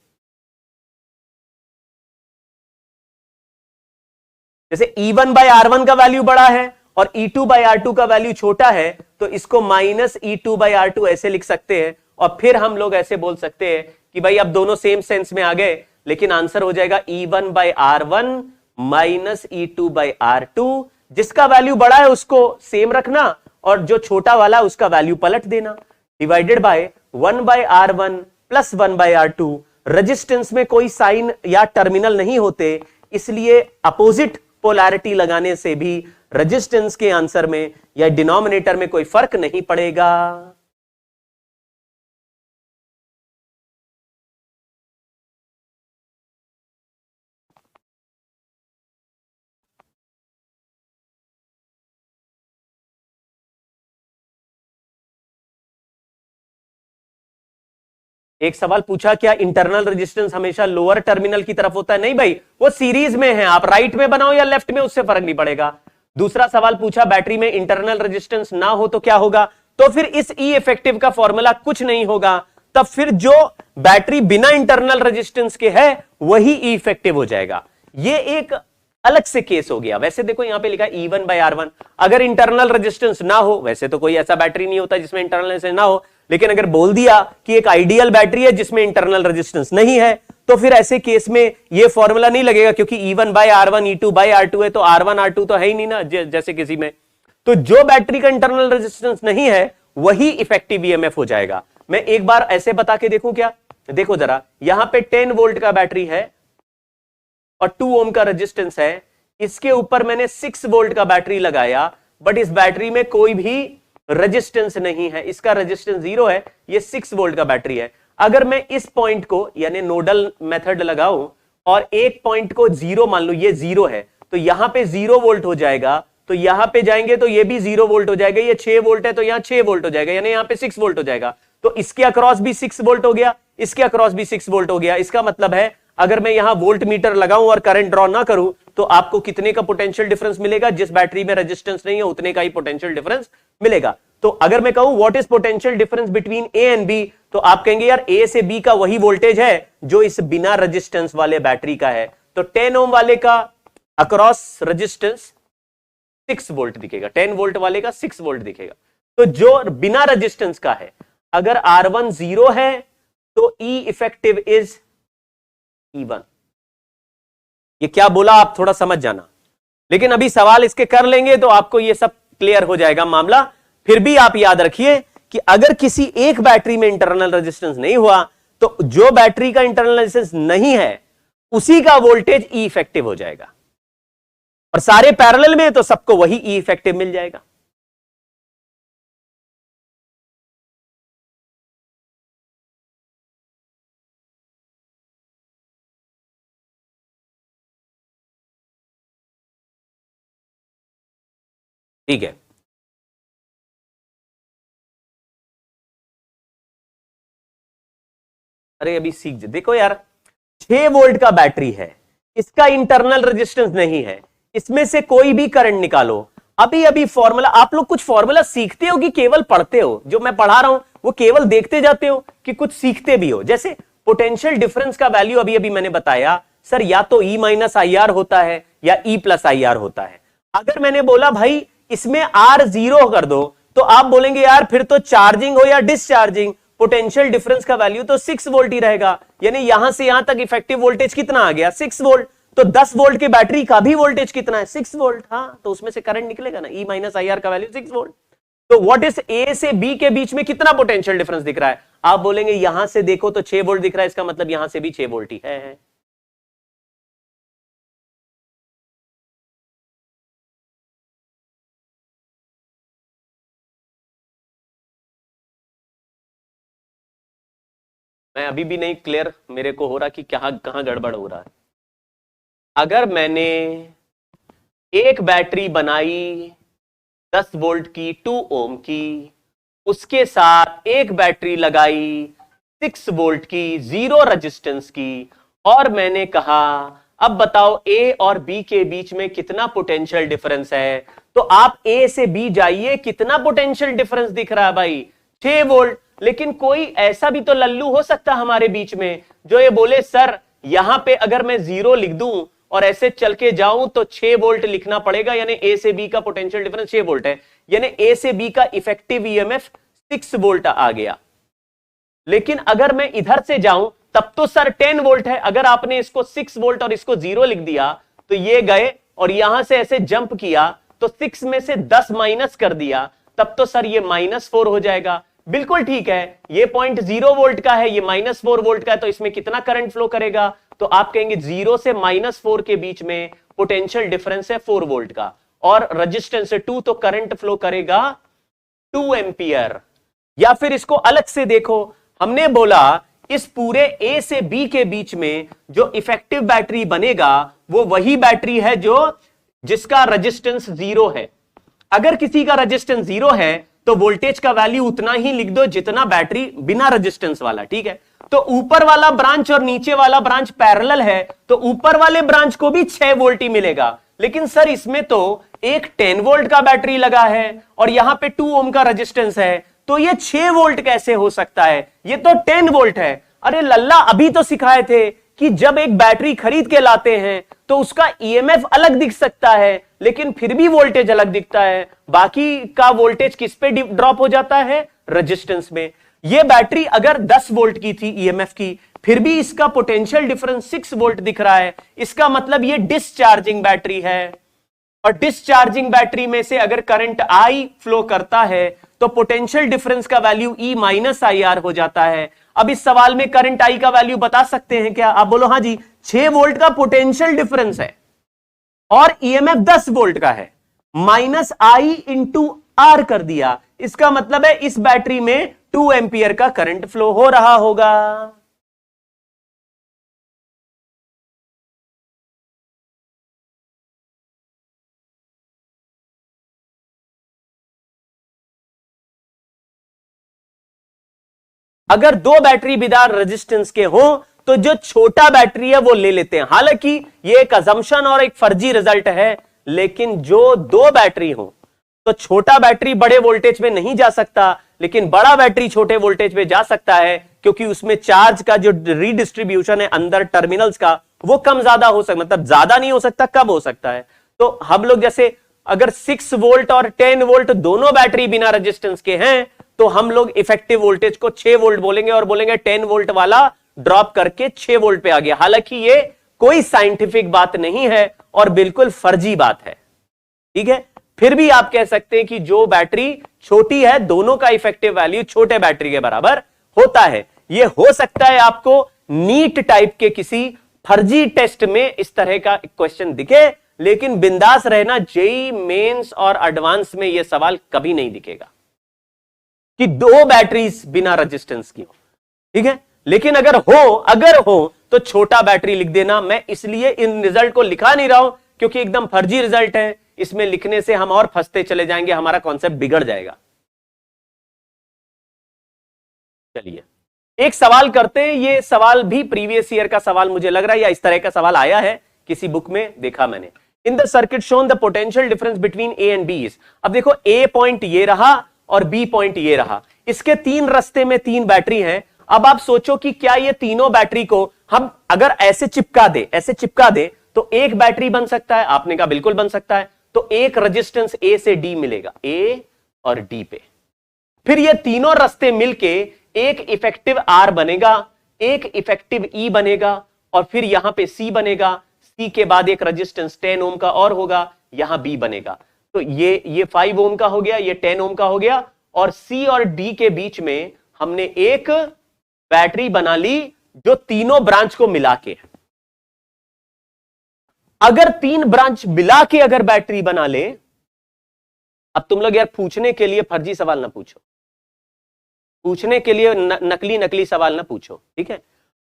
जैसे E1 बाई R1 का वैल्यू बड़ा है और E2 बाई R2 का वैल्यू छोटा है, तो इसको माइनस E2 बाई R2 ऐसे लिख सकते हैं। और फिर हम लोग ऐसे बोल सकते हैं कि भाई अब दोनों सेम सेंस में आ गए, लेकिन आंसर हो जाएगा E1 by R1 minus E2 by R2। जिसका वैल्यू बड़ा है उसको सेम रखना और जो छोटा वाला उसका वैल्यू पलट देना, divided by 1 by R1 plus 1 by R2। Resistance में कोई साइन या टर्मिनल नहीं होते, इसलिए अपोजिट पोलैरिटी लगाने से भी रेजिस्टेंस के आंसर में या डिनोमिनेटर में कोई फर्क नहीं पड़ेगा। एक सवाल पूछा, क्या इंटरनल रेजिस्टेंस हमेशा लोअर टर्मिनल की तरफ होता है? नहीं भाई, वो सीरीज में है, आप राइट में बनाओ या लेफ्ट में, उससे फर्क नहीं पड़ेगा। दूसरा सवाल पूछा, बैटरी में इंटरनल रेजिस्टेंस ना हो तो क्या होगा? तो फिर इस ई इफेक्टिव का फॉर्मूला कुछ नहीं होगा, तब फिर जो बैटरी बिना इंटरनल रेजिस्टेंस के है वही ई इफेक्टिव हो जाएगा। ये एक अलग से केस हो गया। वैसे देखो यहां पे लिखा है E1 बाई R1, अगर इंटरनल रेजिस्टेंस ना हो, वैसे तो कोई ऐसा बैटरी नहीं होता जिसमें इंटरनल रेजिस्टेंस ना हो, लेकिन अगर बोल दिया कि एक आइडियल बैटरी है जिसमें इंटरनल रेजिस्टेंस नहीं है, तो फिर ऐसे केस में ये फॉर्मूला नहीं लगेगा, क्योंकि E1 by R1 E2 by R2 है, तो R1 R2 तो है ही नहीं ना जैसे किसी में। तो जो बैटरी का इंटरनल रेजिस्टेंस नहीं है वही इफेक्टिव ईएमएफ हो जाएगा। मैं एक बार ऐसे बता के देखूं क्या? देखो जरा, यहां पे 10 वोल्ट का बैटरी है और 2 ओम का रेजिस्टेंस है, इसके ऊपर मैंने 6 वोल्ट का बैटरी लगाया, बट इस बैटरी में कोई भी रेजिस्टेंस नहीं है, इसका रेजिस्टेंस 0 है, ये 6 वोल्ट का बैटरी है। अगर मैं इस पॉइंट को यानी नोडल मेथड लगाऊं और एक पॉइंट को 0 मान लो, ये 0 है, तो यहां पे 0 वोल्ट हो जाएगा, तो यहां पे जाएंगे तो ये भी 0 वोल्ट हो जाएगा, ये 6 वोल्ट है तो यहां 6 वोल्ट हो जाएगा, यानी यहां पे 6 वोल्ट हो जाएगा। तो इसके अक्रॉस भी 6 वोल्ट हो गया, इसके अक्रॉस भी 6 वोल्ट हो गया। इसका मतलब है अगर मैं यहां वोल्ट मीटर लगाऊं और करंट ड्रॉ ना करूं, तो आपको कितने का पोटेंशियल डिफरेंस मिलेगा? जिस बैटरी में रेजिस्टेंस नहीं है उतने का ही पोटेंशियल डिफरेंस मिलेगा। तो अगर मैं कहूं what is potential difference between A and B, तो आप कहेंगे यार ए से बी का वही वोल्टेज है जो इस बिना रेजिस्टेंस वाले बैटरी का है। तो 10 ओम वाले का अक्रॉस रेजिस्टेंस 6 वोल्ट दिखेगा, 10 वोल्ट वाले का 6 वोल्ट दिखेगा। तो जो बिना रेजिस्टेंस का है, अगर R1 0 है तो ई इफेक्टिव इज E1। ये क्या बोला आप थोड़ा समझ जाना, लेकिन अभी सवाल इसके कर लेंगे तो आपको ये सब क्लियर हो जाएगा मामला। फिर भी आप याद रखिए कि अगर किसी एक बैटरी में इंटरनल रेजिस्टेंस नहीं हुआ, तो जो बैटरी का इंटरनल रेजिस्टेंस नहीं है उसी का वोल्टेज ई इफेक्टिव हो जाएगा, और सारे पैरेलल में तो सबको वही ई इफेक्टिव मिल जाएगा। ठीक है, अरे अभी सीख देखो यार, 6 वोल्ट का बैटरी है, इसका इंटरनल रेजिस्टेंस नहीं है, इसमें से कोई भी करंट निकालो। अभी अभी फॉर्मूला, आप लोग कुछ फॉर्मूला सीखते हो कि केवल पढ़ते हो? जो मैं पढ़ा रहा हूं वो केवल देखते जाते हो कि कुछ सीखते भी हो? जैसे पोटेंशियल डिफरेंस का वैल्यू अभी अभी मैंने बताया सर या तो E माइनस आई आर होता है या E प्लस आई आर होता है। अगर मैंने बोला भाई इसमें R 0 कर दो तो आप बोलेंगे यार फिर तो चार्जिंग हो या डिस्चार्जिंग, पोटेंशियल डिफरेंस का वैल्यू तो 6 वोल्ट ही रहेगा, यानी यहां से यहां तक इफेक्टिव वोल्टेज कितना आ गया 6 वोल्ट। तो 10 वोल्ट की बैटरी का भी वोल्टेज कितना है 6 वोल्ट। हाँ तो उसमें से करंट निकलेगा ना, E माइनस आई आर का वैल्यू 6 वोल्ट। तो व्हाट इज ए से बी के बीच में कितना पोटेंशियल डिफरेंस दिख रहा है, आप बोलेंगे यहां से देखो तो 6 वोल्ट दिख रहा है, इसका मतलब यहां से भी 6 वोल्ट ही है। मैं अभी भी नहीं क्लियर मेरे को हो रहा कि कहां गड़बड़ हो रहा है। अगर मैंने एक बैटरी बनाई 10 वोल्ट की 2 ओम की, उसके साथ एक बैटरी लगाई 6 वोल्ट की 0 रेजिस्टेंस की, और मैंने कहा अब बताओ ए और बी के बीच में कितना पोटेंशियल डिफरेंस है, तो आप ए से बी जाइए, कितना पोटेंशियल डिफरेंस दिख रहा है भाई 6 वोल्ट। लेकिन कोई ऐसा भी तो लल्लू हो सकता है हमारे बीच में जो ये बोले सर यहां पे अगर मैं 0 लिख दूं और ऐसे चल के जाऊं तो 6 वोल्ट लिखना पड़ेगा, यानी ए से बी का पोटेंशियल डिफरेंस 6 वोल्ट है, यानी ए से बी का इफेक्टिव ईएमएफ 6 वोल्ट आ गया। लेकिन अगर मैं इधर से जाऊं तब तो सर 10 वोल्ट है, अगर आपने इसको 6 वोल्ट और इसको 0 लिख दिया तो ये गए और यहां से ऐसे जंप किया तो 6 में से 10 माइनस कर दिया, तब तो सर ये -4 हो जाएगा। बिल्कुल ठीक है, ये पॉइंट 0 वोल्ट का है, ये -4 वोल्ट का है, तो इसमें कितना करंट फ्लो करेगा, तो आप कहेंगे 0 से -4 के बीच में पोटेंशियल डिफरेंस है 4 वोल्ट का, और रेजिस्टेंस है 2, तो करंट फ्लो करेगा 2 एंपियर। या फिर इसको अलग से देखो, हमने बोला इस पूरे ए से बी के बीच में जो इफेक्टिव बैटरी बनेगा वो वही बैटरी है जिसका रेजिस्टेंस 0 है। अगर किसी का रेजिस्टेंस 0 है तो वोल्टेज का वैल्यू उतना ही लिख दो जितना बैटरी बिना रेजिस्टेंस वाला, ठीक है। तो ऊपर वाला ब्रांच और नीचे वाला ब्रांच पैरेलल है, तो ऊपर वाले ब्रांच को भी 6 वोल्ट ही मिलेगा। लेकिन सर इसमें तो एक 10 वोल्ट का बैटरी लगा है और यहां पे 2 ओम का रेजिस्टेंस है, तो ये 6 वोल्ट कैसे हो सकता है, ये तो 10 वोल्ट है। अरे लल्ला अभी तो सिखाए थे कि जब एक बैटरी खरीद के लाते हैं तो उसका ईएमएफ अलग दिख सकता है लेकिन फिर भी वोल्टेज अलग दिखता है, बाकी का वोल्टेज किस पे ड्रॉप हो जाता है, रेजिस्टेंस में। ये बैटरी अगर 10 वोल्ट की थी ईएमएफ की, फिर भी इसका पोटेंशियल डिफरेंस 6 वोल्ट दिख रहा है, इसका मतलब ये डिस्चार्जिंग बैटरी है। और डिस्चार्जिंग बैटरी में से अगर करंट आई फ्लो करता है तो पोटेंशियल डिफरेंस का value E minus I are हो जाता है। अब इस सवाल में करंट आई का वैल्यू बता सकते हैं क्या, आप बोलो हाँ जी, 6 वोल्ट का पोटेंशियल डिफरेंस है और ईएमएफ 10 वोल्ट का है, माइनस आई इंटू आर कर दिया, इसका मतलब है इस बैटरी में 2 एंपियर का करंट फ्लो हो रहा होगा। अगर 2 बैटरी बिना रेजिस्टेंस के हो तो जो छोटा बैटरी है वो ले लेते हैं। हालांकि ये एक अजम्पशन और एक फर्जी रिजल्ट है, लेकिन जो 2 बैटरी हो तो छोटा बैटरी बड़े वोल्टेज में नहीं जा सकता, लेकिन बड़ा बैटरी छोटे वोल्टेज में जा सकता है, क्योंकि उसमें चार्ज का जो रीडिस्ट्रीब्यूशन है अंदर टर्मिनल्स का वो कम ज्यादा हो सकता, मतलब ज्यादा नहीं हो सकता, कम हो सकता है। तो हम लोग जैसे अगर 6 वोल्ट और 10 वोल्ट दोनों बैटरी बिना रेजिस्टेंस के हैं तो हम लोग इफेक्टिव वोल्टेज को 6 वोल्ट बोलेंगे और बोलेंगे 10 वोल्ट वाला ड्रॉप करके 6 वोल्ट पे आ गया। हालांकि ये कोई साइंटिफिक बात नहीं है और बिल्कुल फर्जी बात है, ठीक है। फिर भी आप कह सकते हैं कि जो बैटरी छोटी है दोनों का इफेक्टिव वैल्यू छोटे बैटरी के बराबर होता है। यह हो सकता है आपको नीट टाइप के किसी फर्जी टेस्ट में इस तरह का क्वेश्चन दिखे, लेकिन बिंदास रहना, जेईई मेंस और एडवांस में यह सवाल कभी नहीं दिखेगा कि 2 बैटरीज बिना रेजिस्टेंस की हो, ठीक है। लेकिन अगर हो तो छोटा बैटरी लिख देना। मैं इसलिए इन रिजल्ट को लिखा नहीं रहा हूं क्योंकि एकदम फर्जी रिजल्ट है, इसमें लिखने से हम और फंसते चले जाएंगे, हमारा कॉन्सेप्ट बिगड़ जाएगा। चलिए एक सवाल करते हैं, ये सवाल भी प्रीवियस ईयर का सवाल मुझे लग रहा है, या इस तरह का सवाल आया है किसी बुक में, देखा मैंने। In the circuit shown the potential difference between A and B is. अब देखो ए पॉइंट ये रहा और बी पॉइंट ये रहा, इसके 3 रास्ते में 3 बैटरी हैं। अब आप सोचो कि क्या ये तीनों बैटरी को हम अगर ऐसे चिपका दे तो एक बैटरी बन सकता है? आपने कहा बिल्कुल बन सकता है। तो एक रेजिस्टेंस ए से डी मिलेगा, ए और डी पे। फिर ये तीनों रास्ते मिलके एक इफेक्टिव आर बनेगा, एक इफेक्टिव ई बनेगा, और फिर यहां पे सी बनेगा। सी के बाद एक रेजिस्टेंस 10 ओम का और होगा, यहां बी बनेगा। तो ये 5 ओम का हो गया, ये 10 ओम का हो गया, और सी और डी के बीच में हमने एक बैटरी बना ली जो तीनों ब्रांच को मिला के। अगर तीन ब्रांच मिला के अगर बैटरी बना ले, अब तुम लोग यार पूछने के लिए फर्जी सवाल ना पूछो, पूछने के लिए नकली नकली सवाल ना पूछो, ठीक है।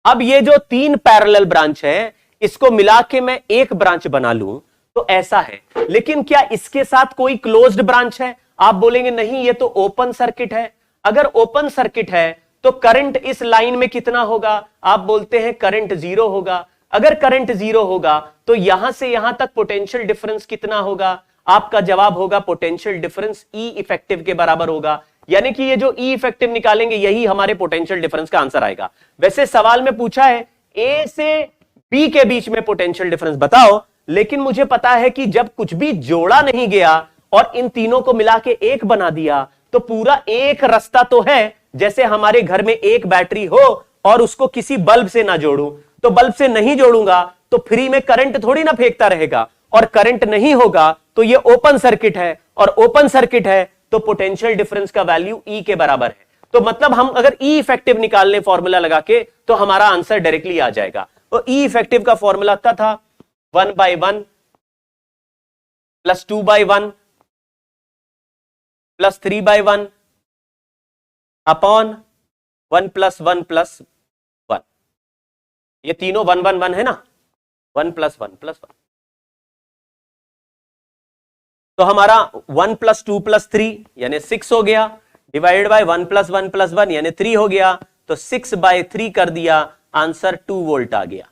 अब ये जो तीन पैरेलल ब्रांच है, इसको मिला के मैं एक ब्रांच बना लूं तो ऐसा है। लेकिन क्या इसके साथ कोई क्लोज्ड ब्रांच है? आप बोलेंगे नहीं, ये तो ओपन सर्किट है। अगर ओपन सर्किट है तो करंट इस लाइन में कितना होगा? आप बोलते हैं करंट 0 होगा। अगर करंट 0 होगा तो यहां से यहां तक पोटेंशियल डिफरेंस कितना होगा? आपका जवाब होगा पोटेंशियल डिफरेंस ई इफेक्टिव के बराबर होगा। यानी कि ये जो ई इफेक्टिव निकालेंगे यही हमारे पोटेंशियल डिफरेंस का आंसर आएगा। वैसे सवाल में पूछा है ए से बी के बीच में पोटेंशियल डिफरेंस बताओ, लेकिन मुझे पता है कि जब कुछ भी जोड़ा नहीं गया और इन तीनों को मिला के एक बना दिया तो पूरा एक रास्ता तो है। जैसे हमारे घर में एक बैटरी हो और उसको किसी बल्ब से ना जोड़ूं, तो बल्ब से नहीं जोड़ूंगा तो फ्री में करंट थोड़ी ना फेंकता रहेगा, और करंट नहीं होगा तो ये ओपन सर्किट है, और ओपन सर्किट है तो पोटेंशियल डिफरेंस का वैल्यू ई के बराबर है। तो मतलब हम अगर ई इफेक्टिव निकालने फॉर्मूला लगा के तो हमारा आंसर डायरेक्टली आ जाएगा। तो ई इफेक्टिव का फॉर्मूला था 1/1 plus 2/1 plus 3/1 upon 1 plus 1 plus 1। ये तीनों 1 1 1 है ना, 1 प्लस 1 प्लस 1। तो हमारा 1 प्लस 2 प्लस 3 यानी 6 हो गया, डिवाइडेड बाय 1 प्लस 1 प्लस 1 यानी 3 हो गया। तो 6/3 कर दिया, आंसर 2 वोल्ट आ गया।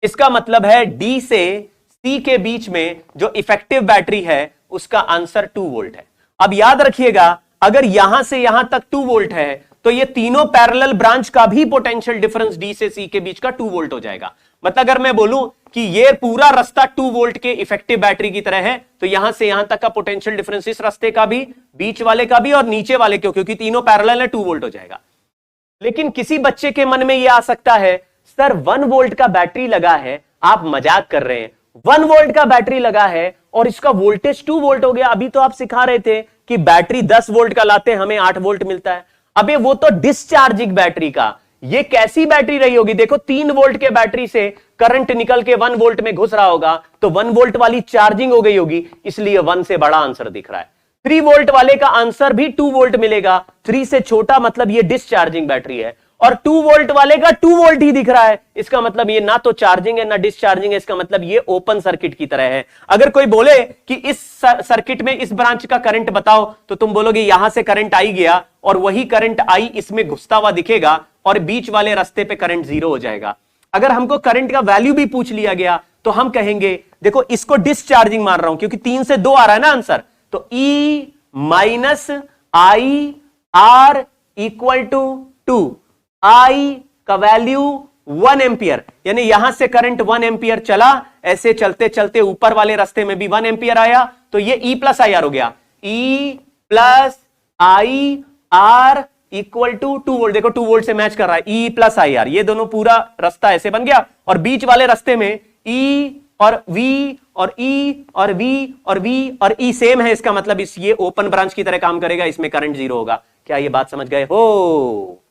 इसका मतलब है डी से सी के बीच में जो इफेक्टिव बैटरी है उसका आंसर 2 वोल्ट है। अब याद रखिएगा, अगर यहां से यहां तक 2 वोल्ट है तो ये तीनों पैरेलल ब्रांच का भी पोटेंशियल डिफरेंस डी से सी के बीच का 2 वोल्ट हो जाएगा। मतलब अगर मैं बोलूं कि ये पूरा रास्ता 2 वोल्ट के इफेक्टिव बैटरी की तरह है, तो यहां से यहां तक का पोटेंशियल डिफरेंस इस रास्ते का भी, बीच वाले का भी और नीचे वाले क्यों, क्योंकि तीनों पैरेलल है, 2 वोल्ट हो जाएगा। लेकिन किसी बच्चे के मन में यह आ सकता है सर 1 वोल्ट का बैटरी लगा है, आप मजाक कर रहे हैं, 1 वोल्ट का बैटरी लगा है और इसका वोल्टेज 2 वोल्ट हो गया। अभी तो आप सिखा रहे थे कि बैटरी 10 वोल्ट का लाते हैं हमें 8 वोल्ट मिलता है। अबे वो तो डिस्चार्जिंग बैटरी का, ये कैसी बैटरी रही होगी? देखो 3 वोल्ट के बैटरी से करंट निकल के 1 वोल्ट में घुस रहा होगा, तो 1 वोल्ट वाली चार्जिंग हो गई होगी, इसलिए 1 से बड़ा आंसर दिख रहा है। 3 वोल्ट वाले का आंसर भी 2 वोल्ट मिलेगा, 3 से छोटा मतलब ये डिस्चार्जिंग बैटरी है, और 2 वोल्ट वाले का 2 वोल्ट ही दिख रहा है, इसका मतलब ये ना तो चार्जिंग है ना डिस्चार्जिंग है, इसका मतलब ये ओपन सर्किट की तरह है। अगर कोई बोले कि इस सर्किट में इस ब्रांच का करंट बताओ, तो तुम बोलोगे यहां से करंट आई गया और वही करंट आई इसमें घुसता हुआ दिखेगा और बीच वाले रास्ते पे करंट 0 हो जाएगा। अगर हमको करंट का वैल्यू भी पूछ लिया गया तो हम कहेंगे देखो इसको डिस्चार्जिंग मान रहा हूं क्योंकि 3 से 2 आ रहा है ना आंसर, तो E minus I R equal to 2, I का वैल्यू 1 एंपियर, यानी यहां से करंट 1 एंपियर चला, ऐसे चलते चलते ऊपर वाले रास्ते में भी 1 एंपियर आया, तो ये E प्लस आई आर हो गया, E plus I R equal to 2 volt. देखो 2 वोल्ट से मैच कर रहा है, E प्लस आई आर, ये दोनों पूरा रास्ता ऐसे बन गया, और बीच वाले रास्ते में E और V और E और V और V और E सेम है, इसका मतलब इस ये ओपन ब्रांच की तरह काम करेगा, इसमें करंट 0 होगा। क्या ये बात समझ गए हो?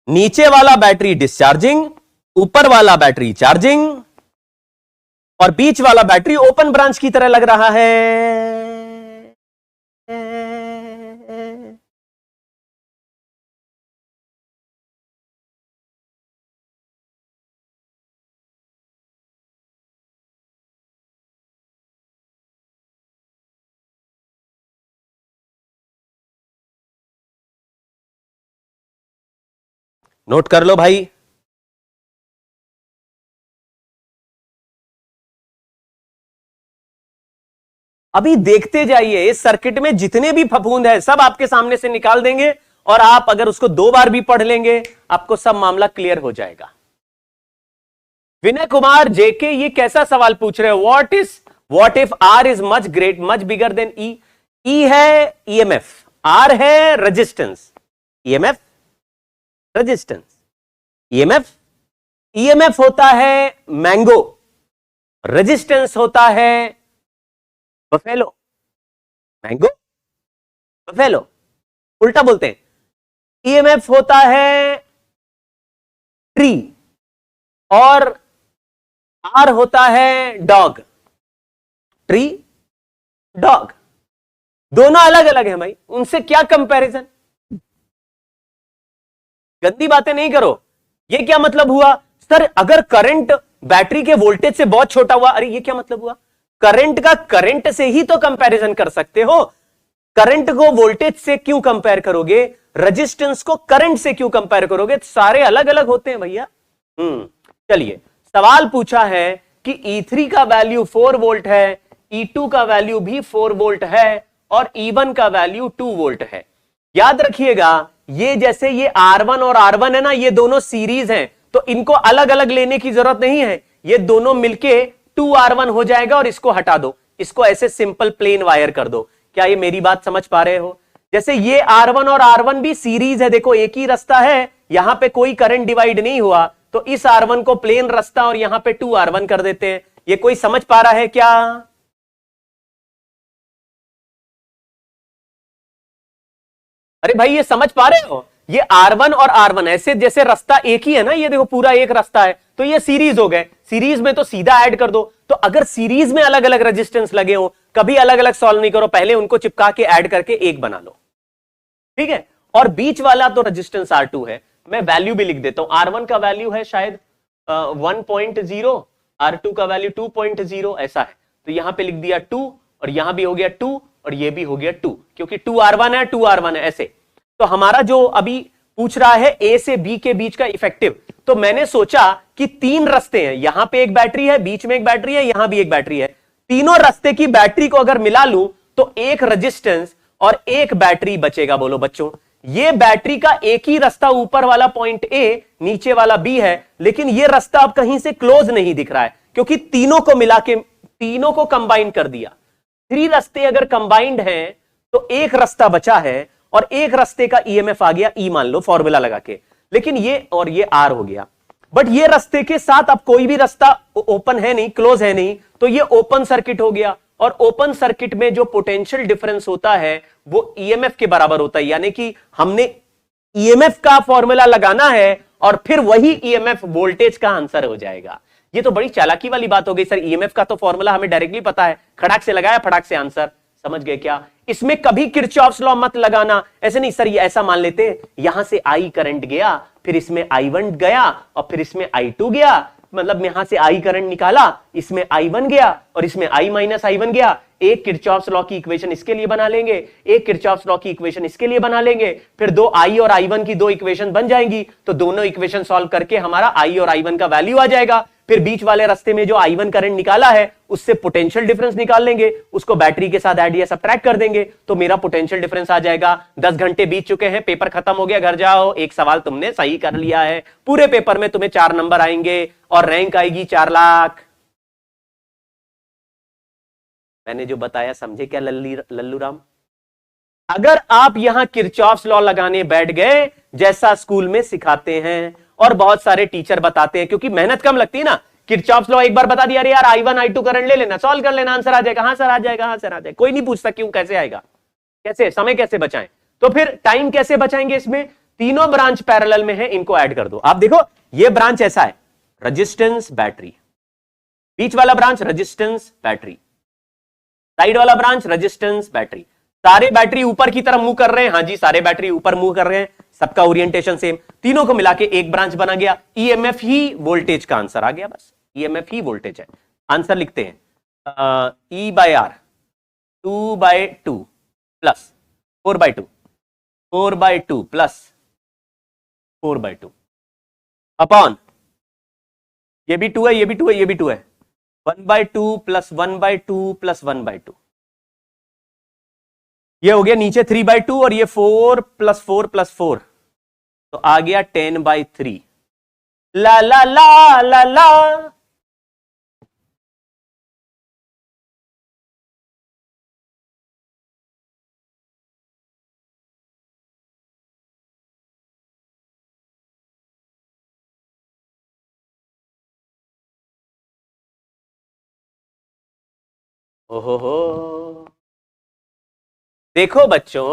नीचे वाला बैटरी डिस्चार्जिंग, ऊपर वाला बैटरी चार्जिंग, और बीच वाला बैटरी ओपन ब्रांच की तरह लग रहा है। नोट कर लो भाई। अभी देखते जाइए, इस सर्किट में जितने भी फफूंद है सब आपके सामने से निकाल देंगे, और आप अगर उसको 2 बार भी पढ़ लेंगे आपको सब मामला क्लियर हो जाएगा। विनय कुमार जेके ये कैसा सवाल पूछ रहे हो? What if R is much bigger than E? E है ईएमएफ, आर है resistance. EMF resistance, EMF, EMF होता है मैंगो, रेजिस्टेंस होता है बफेलो। मैंगो बफेलो, उल्टा बोलते हैं। ईएमएफ होता है ट्री और आर होता है डॉग। ट्री, डॉग, दोनों अलग अलग हैं भाई, उनसे क्या कंपैरिजन? गंदी बातें नहीं करो। ये क्या मतलब हुआ सर? अगर करंट बैटरी के वोल्टेज से बहुत छोटा हुआ, अरे ये क्या मतलब हुआ? करंट का करंट से ही तो कंपैरिजन कर सकते हो। करंट को वोल्टेज से क्यों कंपेयर करोगे? रेजिस्टेंस को करंट से क्यों कंपेयर करोगे? सारे अलग अलग होते हैं भैया। चलिए, सवाल पूछा है कि E3 का वैल्यू 4 वोल्ट है, E2 का वैल्यू भी 4 वोल्ट है और E1 का वैल्यू 2 वोल्ट है। याद रखिएगा, ये जैसे ये R1 और R1 है ना, ये दोनों सीरीज हैं, तो इनको अलग अलग लेने की जरूरत नहीं है। ये दोनों मिलके 2R1 हो जाएगा और इसको हटा दो, इसको ऐसे सिंपल प्लेन वायर कर दो। क्या ये मेरी बात समझ पा रहे हो? जैसे ये R1 और R1 भी सीरीज है, देखो एक ही रास्ता है, यहां पे कोई करंट डिवाइड नहीं हुआ, तो इस R1 को प्लेन रास्ता और यहां पे 2R1 कर देते हैं। ये कोई समझ पा रहा है क्या? अरे भाई ये समझ पा रहे हो? ये R1 और R1 ऐसे जैसे रास्ता एक ही है ना, ये देखो पूरा एक रास्ता है, तो ये सीरीज हो गए। सीरीज में तो सीधा ऐड कर दो। तो अगर सीरीज में अलग अलग रेजिस्टेंस लगे हो, कभी अलग अलग सॉल्व नहीं करो, पहले उनको चिपका के ऐड करके एक बना लो, ठीक है? और बीच वाला तो रेजिस्टेंस R2 है। मैं वैल्यू भी लिख देता हूं। R1 का वैल्यू है शायद 1.0, R2 का वैल्यू 2.0 ऐसा है, तो यहां पे लिख दिया 2 और यहां भी हो गया 2 और ये भी हो गया 2, क्योंकि 2R1 है 2R1 है ऐसे। तो हमारा जो अभी पूछ रहा है A से B के बीच का इफेक्टिव, तो मैंने सोचा कि 3 रास्ते हैं, यहां पे एक बैटरी है, बीच में एक बैटरी है, यहां भी एक बैटरी है। तीनों रास्ते की बैटरी को अगर मिला लूं तो एक रेजिस्टेंस और एक बैटरी बचेगा। बोलो बच्चों, ये बैटरी का एक ही रास्ता, ऊपर वाला पॉइंट A, नीचे वाला B है, लेकिन ये रास्ता अब कहीं से क्लोज नहीं दिख रहा है, क्योंकि तीनों को मिला के, तीनों को कंबाइन कर दिया। 3 रास्ते अगर कंबाइंड हैं तो एक रास्ता बचा है और एक रास्ते का ईएमएफ आ गया E, मान लो फॉर्मूला लगा के, लेकिन ये और ये R हो गया। बट ये रास्ते के साथ अब कोई भी रास्ता ओपन है नहीं, क्लोज है नहीं, तो ये ओपन सर्किट हो गया। और ओपन सर्किट में जो पोटेंशियल डिफरेंस होता है वो ईएमएफ के बराबर होता है, यानी कि हमने ईएमएफ का फॉर्मूला लगाना है और फिर वही ईएमएफ वोल्टेज का आंसर हो जाएगा। ये तो बड़ी चालाकी वाली बात हो गई सर, ईएमएफ का तो फॉर्मूला हमें डायरेक्टली पता है, खड़ाक से लगाया, फटाक से आंसर। समझ गए क्या? इसमें कभी किरचॉफ्स लॉ मत लगाना। ऐसे नहीं सर, ये ऐसा मान लेते यहां से आई करंट गया, फिर इसमें I1 गया और फिर इसमें I2 गया, मतलब यहां से आई करंट निकाला, इसमें I1 गया और इसमें I माइनस I1 गया। एक किरचॉफ्स लॉ की इक्वेशन इसके लिए बना लेंगे, एक किरचॉफ्स लॉ की इक्वेशन इसके लिए बना लेंगे, फिर दो I और I1 की दो इक्वेशन बन जाएंगी, तो दोनों इक्वेशन सॉल्व करके हमारा I और I1 का वैल्यू आ जाएगा। फिर बीच वाले रास्ते में जो I1 करंट निकाला है उससे पोटेंशियल डिफरेंस निकाल लेंगे, उसको बैटरी के साथ ऐड या सब्ट्रैक्ट कर देंगे, तो मेरा पोटेंशियल डिफरेंस आ जाएगा। 10 घंटे बीत चुके हैं, पेपर खत्म हो गया, घर जाओ। एक सवाल तुमने सही कर लिया है, पूरे पेपर में तुम्हें 4 नंबर आएंगे और रैंक आएगी 4 लाख। मैंने जो बताया समझे क्या लल्लू राम? अगर आप यहां किरचॉफ्स लॉ लगाने बैठ गए, जैसा स्कूल में सिखाते हैं और बहुत सारे टीचर बताते हैं, क्योंकि मेहनत कम लगती है ना, किरचॉफ्स लॉ एक बार बता दिया, अरे यार I1 I2 करंट ले लेना, सॉल्व कर लेना, आंसर आ जाएगा। हाँ सर आ जाएगा, हाँ सर आ जाएगा, कोई नहीं पूछता क्यों, कैसे आएगा, कैसे, समय कैसे बचाएं। तो फिर टाइम कैसे बचाएंगे? इसमें तीनों ब्रांच पैरेलल में है, इनको ऐड कर दो। आप देखो ये ब्रांच ऐसा है, रजिस्टेंस बैटरी, बीच वाला ब्रांच रजिस्टेंस बैटरी, साइड वाला ब्रांच रेजिस्टेंस बैटरी। सारे बैटरी ऊपर की तरफ मूव कर रहे हैं, हाँ जी सारे बैटरी ऊपर मूव कर रहे हैं, सबका ओरिएंटेशन सेम, तीनों को मिला के एक ब्रांच बना गया। ईएमएफ ही वोल्टेज का आंसर आ गया, बस ईएमएफ ही वोल्टेज है। आंसर लिखते हैं E by R 2/2 plus 4/2 4/2 plus 4/2 upon ये भी 2 है, ये भी 2 है, ये भी 2 है, 1/2 प्लस 1/2 प्लस 1/2, ये हो गया नीचे 3/2 और ये 4 प्लस 4 प्लस 4, तो आ गया 10/3। ला ला ला ला ला। ओहो, देखो बच्चों,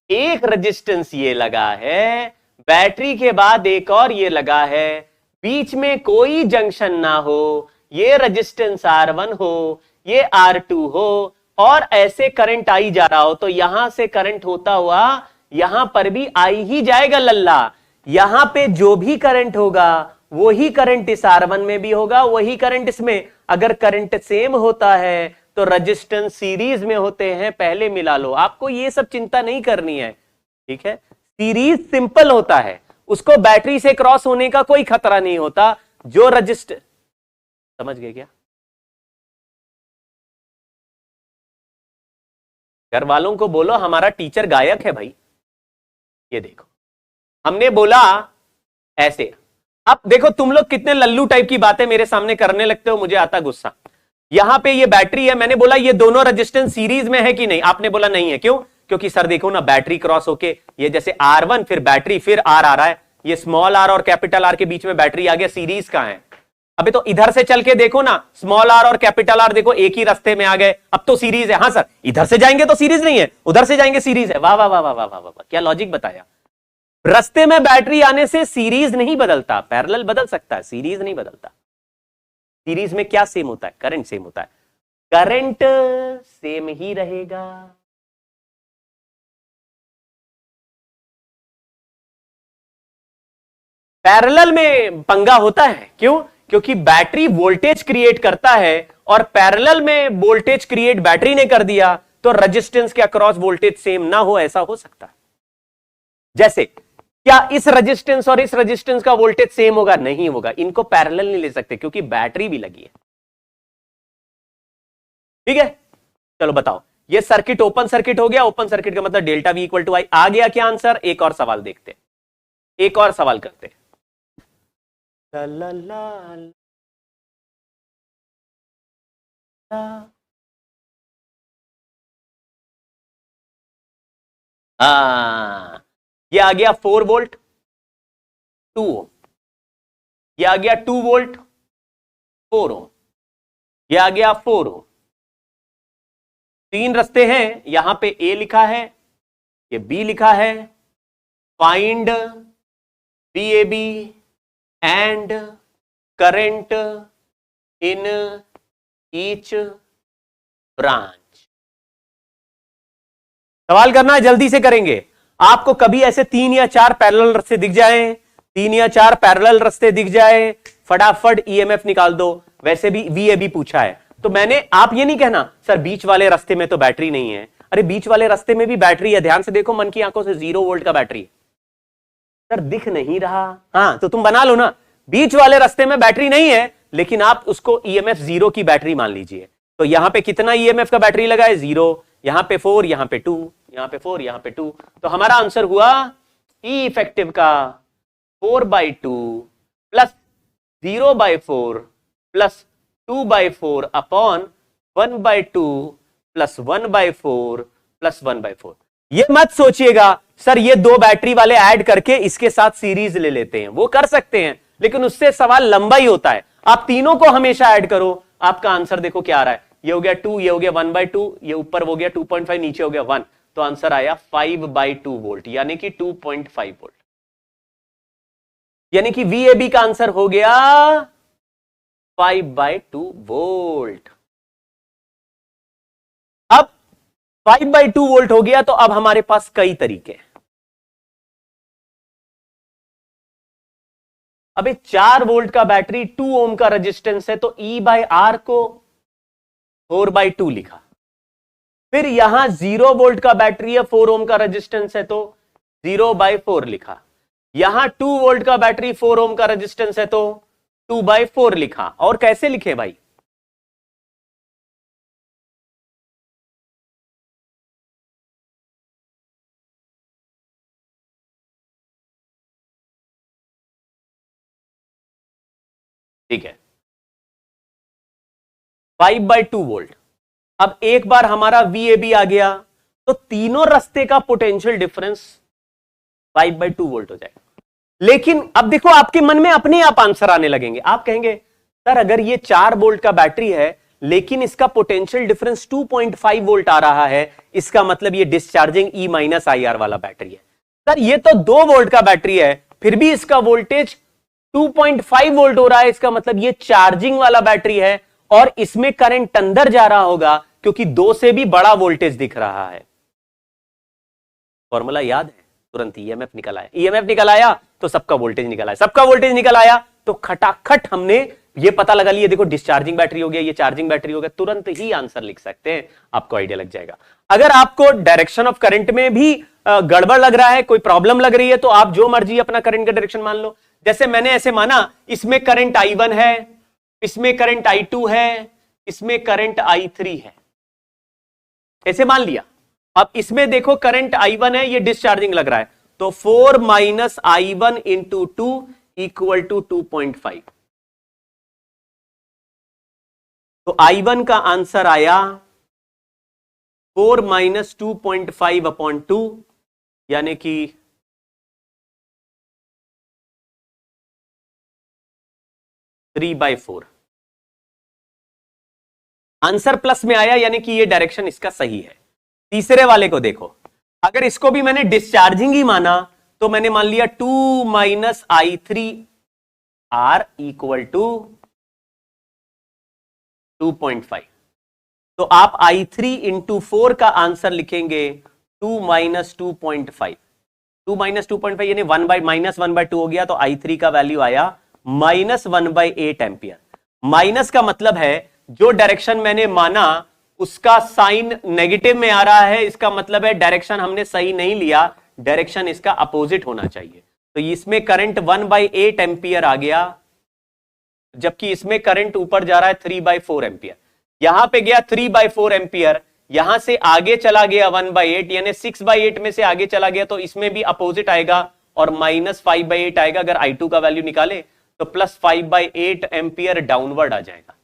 एक रेजिस्टेंस ये लगा है, बैटरी के बाद एक और ये लगा है, बीच में कोई जंक्शन ना हो, ये रेजिस्टेंस R1 हो, ये R2 हो, और ऐसे करंट आई जा रहा हो, तो यहां से करंट होता हुआ यहां पर भी आई ही जाएगा लल्ला। यहां पे जो भी करंट होगा वही करंट इस R1 में भी होगा, वही करंट इसमें। अगर करंट सेम होता है तो रेजिस्टेंस सीरीज में होते हैं, पहले मिला लो, आपको ये सब चिंता नहीं करनी है, ठीक है। सीरीज सिंपल होता है, उसको बैटरी से क्रॉस होने का कोई खतरा नहीं होता। जो रजिस्टर, समझ गए क्या? घर वालों को बोलो हमारा टीचर गायक है भाई। ये देखो, हमने बोला ऐसे। अब देखो तुम लोग कितने लल्लू टाइप की बातें मेरे सामने करने लगते हो, मुझे आता गुस्सा। यहां पे ये बैटरी है, मैंने बोला ये दोनों रेजिस्टेंस सीरीज में है कि नहीं, आपने बोला नहीं है। क्यों? क्योंकि सर देखो ना, बैटरी क्रॉस होके ये जैसे R1 फिर बैटरी फिर R आ रहा है, ये स्मॉल r और कैपिटल R के बीच में बैटरी आ गया, सीरीज का है। अबे तो इधर से चल के देखो ना, स्मॉल r और कैपिटल R देखो एक ही रास्ते में आ गए, अब तो सीरीज है। हाँ सर, इधर से जाएंगे तो सीरीज नहीं है, उधर से जाएंगे सीरीज है। वाह वाह वाह वाह वाह वाह वाह, क्या लॉजिक बताया। रास्ते में बैटरी आने से सीरीज नहीं बदलता, पैरेलल बदल सकता है, सीरीज नहीं बदलता। सीरीज में क्या सेम होता है? करंट सेम होता है, करंट सेम ही रहेगा। पैरेलल में पंगा होता है, क्यों? क्योंकि बैटरी वोल्टेज क्रिएट करता है और पैरेलल में वोल्टेज क्रिएट बैटरी ने कर दिया, तो रेजिस्टेंस के अक्रॉस वोल्टेज सेम ना हो, ऐसा हो सकता है। जैसे क्या इस रेजिस्टेंस और इस रेजिस्टेंस का वोल्टेज सेम होगा? नहीं होगा, इनको पैरेलल नहीं ले सकते क्योंकि बैटरी भी लगी है। ठीक है, चलो बताओ, ये सर्किट ओपन सर्किट हो गया। ओपन सर्किट का मतलब डेल्टा V इक्वल टू आई। आ गया क्या आंसर? एक और सवाल देखते, एक और सवाल करते। ला ला ला ला। हाँ, ये आ गया 4 वोल्ट 2 ओम, ये आ गया 2 वोल्ट 4 ओम, ये आ गया 4 ओम। 3 रास्ते हैं, यहां पे ए लिखा है, ये बी लिखा है। Find VAB and current in each branch. सवाल करना है, जल्दी से करेंगे। आपको कभी ऐसे 3 या 4 पैरेलल रास्ते दिख जाए, 3 या 4 पैरेलल रास्ते दिख जाए, फटाफट EMF निकाल दो। वैसे भी VAB पूछा है, तो मैंने, आप ये नहीं कहना सर बीच वाले रास्ते में तो बैटरी नहीं है। अरे बीच वाले रास्ते में भी बैटरी है, ध्यान से देखो मन की आंखों से, 0 वोल्ट का बैटरी। सर दिख नहीं रहा, हाँ तो तुम बना लो ना, बीच वाले रास्ते में बैटरी नहीं है, लेकिन आप उसको EMF 0 की बैटरी मान लीजिए। तो यहां पे कितना EMF का बैटरी लगा है? 0। यहां पे 4, यहां पे 2, यहां पे 4, यहां पे 2। तो हमारा आंसर हुआ E इफेक्टिव का 4/2 plus 0/4 plus 2/4 upon 1/2 plus 1/4 plus 1/4। ये मत सोचिएगा सर ये 2 बैटरी वाले ऐड करके इसके साथ सीरीज ले लेते हैं, वो कर सकते हैं, लेकिन उससे सवाल लंबा ही होता है। आप तीनों को हमेशा ऐड करो, आपका आंसर देखो क्या आ रहा है। ये हो गया 2, ये हो गया 1/2, ये ऊपर हो गया 2.5, नीचे हो गया 1, तो आंसर आया 5/2 वोल्ट, यानी कि 2.5 वोल्ट। यानी कि VAB का आंसर हो गया 5/2 वोल्ट। अब 5/2 वोल्ट हो गया, तो अब हमारे पास कई तरीके हैं। अबे 4 वोल्ट का बैटरी, 2 ओम का रेजिस्टेंस है, तो E/R को 4/2 लिखा। फिर यहां 0 वोल्ट का बैटरी है, 4 ओम का रेजिस्टेंस है, तो 0/4 लिखा। यहां 2 वोल्ट का बैटरी 4 ओम का रेजिस्टेंस है तो 2/4 लिखा। और कैसे लिखे भाई? ठीक है, 5/2 वोल्ट। अब एक बार हमारा VAB आ गया तो तीनों रास्ते का पोटेंशियल डिफरेंस 5/2 वोल्ट हो जाएगा। लेकिन अब देखो आपके मन में अपने आप आंसर आने लगेंगे। आप कहेंगे सर अगर ये 4 वोल्ट का बैटरी है लेकिन इसका पोटेंशियल डिफरेंस 2.5 वोल्ट आ रहा है, इसका मतलब ये डिस्चार्जिंग E-IR वाला बैटरी है। सर ये तो 2 वोल्ट का बैटरी है फिर भी इसका वोल्टेज 2.5 वोल्ट हो रहा है, इसका मतलब ये चार्जिंग वाला बैटरी है और इसमें करंट अंदर जा रहा होगा क्योंकि 2 से भी बड़ा वोल्टेज दिख रहा है। फॉर्मूला याद है? तुरंत ईएमएफ निकल आया। ईएमएफ निकल आया तो सबका वोल्टेज निकल आया। सबका वोल्टेज निकल आया तो खटाखट हमने ये पता लगा लिया, देखो डिस्चार्जिंग बैटरी हो गया, ये चार्जिंग बैटरी हो गया, तुरंत ही आंसर लिख सकते हैं, आपको आइडिया लग जाएगा। अगर आपको डायरेक्शन ऑफ करंट में भी गड़बड़ लग रहा है, कोई प्रॉब्लम लग रही है, तो आप जो मर्जी अपना करंट का डायरेक्शन मान लो। जैसे मैंने ऐसे माना इसमें करंट I1 है, इसमें करंट I2 है, इसमें करंट I3 है, ऐसे मान लिया। अब इसमें देखो करंट I1 है, ये डिस्चार्जिंग लग रहा है, तो 4 minus I1 into 2 equal to 2.5। तो I1 का आंसर आया 4 माइनस 2.5 अपॉन 2 यानी कि 3/4। आंसर प्लस में आया यानी कि ये डायरेक्शन इसका सही है। तीसरे वाले को देखो, अगर इसको भी मैंने डिस्चार्जिंग ही माना तो मैंने मान लिया 2 माइनस I3R इक्वल टू 2.5। तो आप I3 इंटू 4 का आंसर लिखेंगे 2 माइनस 2.5। 2 माइनस 2.5 यानी -1/2 हो गया, तो I3 का वैल्यू आया -1/8 एम्पियर। माइनस का मतलब है जो डायरेक्शन मैंने माना उसका साइन नेगेटिव में आ रहा है, इसका मतलब है डायरेक्शन हमने सही नहीं लिया, डायरेक्शन इसका अपोजिट होना चाहिए। तो इसमें करंट 1/8 एम्पियर आ गया, जबकि इसमें करंट ऊपर जा रहा है 3/4 एम्पियर। यहां पे गया 3/4 एम्पियर, यहां से आगे चला गया 1/8 यानी 6/8 में से आगे चला गया, तो इसमें भी अपोजिट आएगा और -5/8 आएगा। अगर I2 का वैल्यू निकाले तो +5/8 एम्पियर डाउनवर्ड आ जाएगा।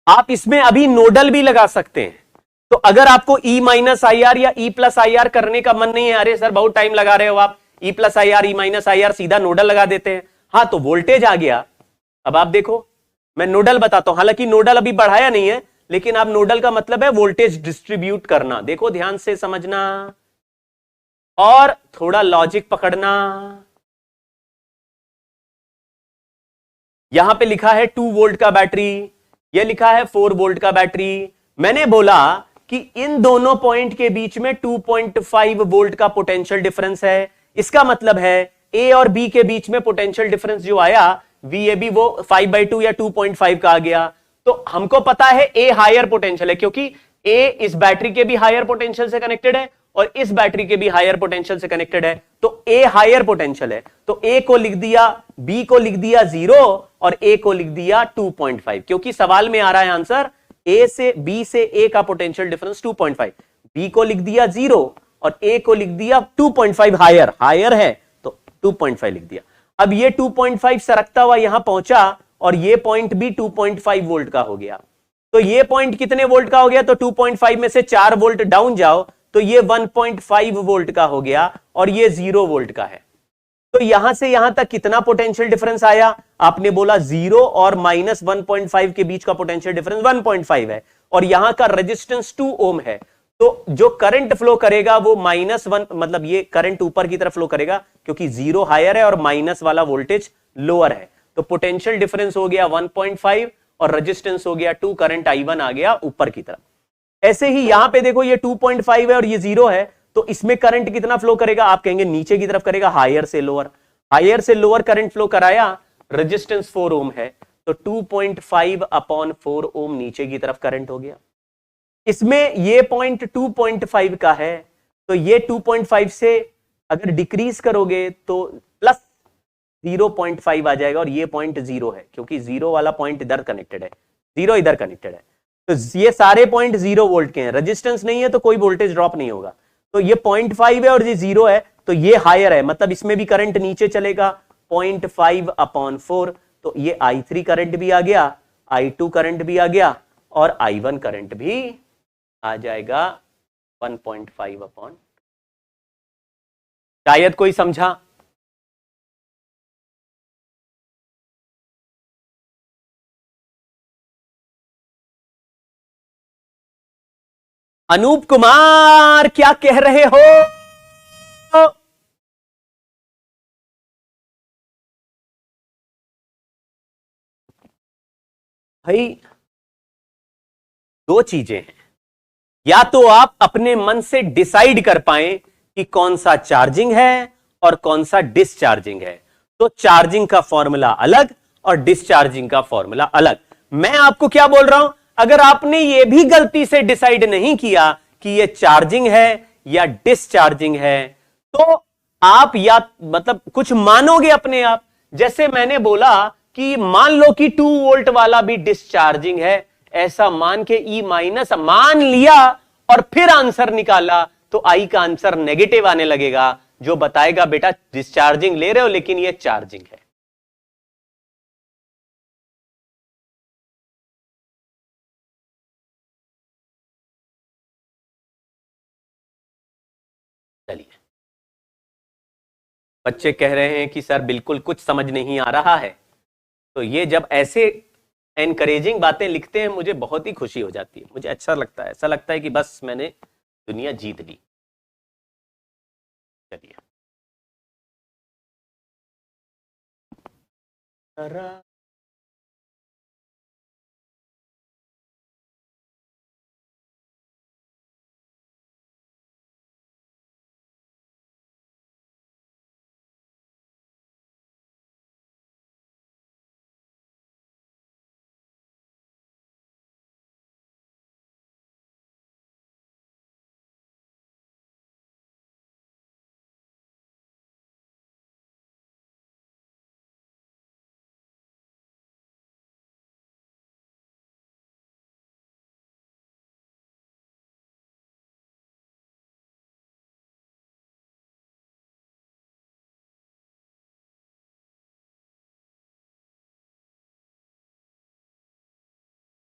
आप इसमें अभी नोडल भी लगा सकते हैं। तो अगर आपको E-IR या E+IR करने का मन नहीं है, अरे सर बहुत टाइम लगा रहे हो आप, E+IR E-IR सीधा नोडल लगा देते हैं। हाँ, तो वोल्टेज आ गया। अब आप देखो मैं नोडल बताता हूं, हालांकि नोडल अभी बढ़ाया नहीं है, लेकिन आप नोडल का मतलब है वोल्टेज डिस्ट्रीब्यूट करना। देखो ध्यान से समझना और थोड़ा लॉजिक पकड़ना। यहां पे लिखा है 2 वोल्ट का बैटरी, यह लिखा है 4 वोल्ट का बैटरी। मैंने बोला कि इन दोनों पॉइंट के बीच में 2.5 वोल्ट का पोटेंशियल डिफरेंस है। इसका मतलब है ए और बी के बीच में पोटेंशियल डिफरेंस जो आया VAB वो 5/2 या 2.5 का आ गया। तो हमको पता है ए हायर पोटेंशियल है क्योंकि ए इस बैटरी के भी हायर पोटेंशियल से कनेक्टेड है और इस बैटरी के भी हायर पोटेंशियल से कनेक्टेड है, तो ए हायर पोटेंशियल है। तो ए को लिख दिया, बी को लिख दिया 0 और ए को लिख दिया 2.5, क्योंकि सवाल में आ रहा है आंसर ए से बी से ए का पोटेंशियल डिफरेंस 2.5, बी को लिख दिया 0 और ए को लिख दिया 2.5 हायर है तो 2.5 लिख दिया। अब ये 2.5 सरकता हुआ यहां पहुंचा और ये पॉइंट भी 2.5 वोल्ट का हो गया। तो ये पॉइंट कितने वोल्ट का हो गया? तो 2.5 में से 4 वोल्ट डाउन जाओ तो ये 1.5 वोल्ट का हो गया और ये 0 वोल्ट का है। तो यहां से यहां तक कितना पोटेंशियल डिफरेंस आया? आपने बोला 0 और -1.5 के बीच का पोटेंशियल डिफरेंस 1.5 है और यहां का रेजिस्टेंस 2 ओम है। तो जो करंट फ्लो करेगा वो -1, मतलब ये करंट ऊपर की तरफ फ्लो करेगा क्योंकि 0 हायर है और माइनस वाला वोल्टेज लोअर है। तो पोटेंशियल डिफरेंस हो गया 1.5 और रेजिस्टेंस हो गया 2, करंट I1 आ गया ऊपर की तरफ। ऐसे ही यहां पे देखो ये 2.5 है और ये 0 है, तो इसमें करंट कितना फ्लो करेगा? आप कहेंगे नीचे की तरफ करेगा, हायर से लोअर। हायर से लोअर करंट फ्लो कराया, रेजिस्टेंस 4 ओम है तो 2.5 अपॉन 4 ओम नीचे की तरफ करंट हो गया। इसमें ये पॉइंट 2.5 का है, तो ये 2.5 से अगर डिक्रीज करोगे तो प्लस 0.5 आ जाएगा, और ये पॉइंट 0 है क्योंकि 0 वाला पॉइंट इधर कनेक्टेड है, 0 इधर कनेक्टेड है, तो ये सारे पॉइंट 0 वोल्ट के हैं। रेजिस्टेंस नहीं है तो कोई वोल्टेज ड्रॉप नहीं होगा। तो ये 0.5 है और ये 0 है, तो ये हायर है, मतलब इसमें भी करंट नीचे चलेगा 0.5 अपॉन 4। तो ये I3 करंट भी आ गया, I2 करंट भी आ गया, और I1 करंट भी आ जाएगा 1.5 अपॉन। शायद कोई समझा? अनूप कुमार क्या कह रहे हो? भाई दो चीजें हैं, या तो आप अपने मन से डिसाइड कर पाए कि कौन सा चार्जिंग है और कौन सा डिस्चार्जिंग है। तो चार्जिंग का फॉर्मूला अलग और डिस्चार्जिंग का फॉर्मूला अलग। मैं आपको क्या बोल रहा हूं, अगर आपने ये भी गलती से डिसाइड नहीं किया कि ये चार्जिंग है या डिस्चार्जिंग है, तो आप या मतलब कुछ मानोगे अपने आप। जैसे मैंने बोला कि मान लो कि 2 वोल्ट वाला भी डिस्चार्जिंग है, ऐसा मान के E माइनस मान लिया और फिर आंसर निकाला, तो I का आंसर नेगेटिव आने लगेगा, जो बताएगा बेटा डिस्चार्जिंग ले रहे हो लेकिन ये चार्जिंग है। चलिए, बच्चे कह रहे हैं कि सर बिल्कुल कुछ समझ नहीं आ रहा है। तो ये जब ऐसे एनकरेजिंग बातें लिखते हैं मुझे बहुत ही खुशी हो जाती है, मुझे अच्छा लगता है, ऐसा लगता है कि बस मैंने दुनिया जीत ली। चलिए,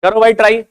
करो भाई ट्राई।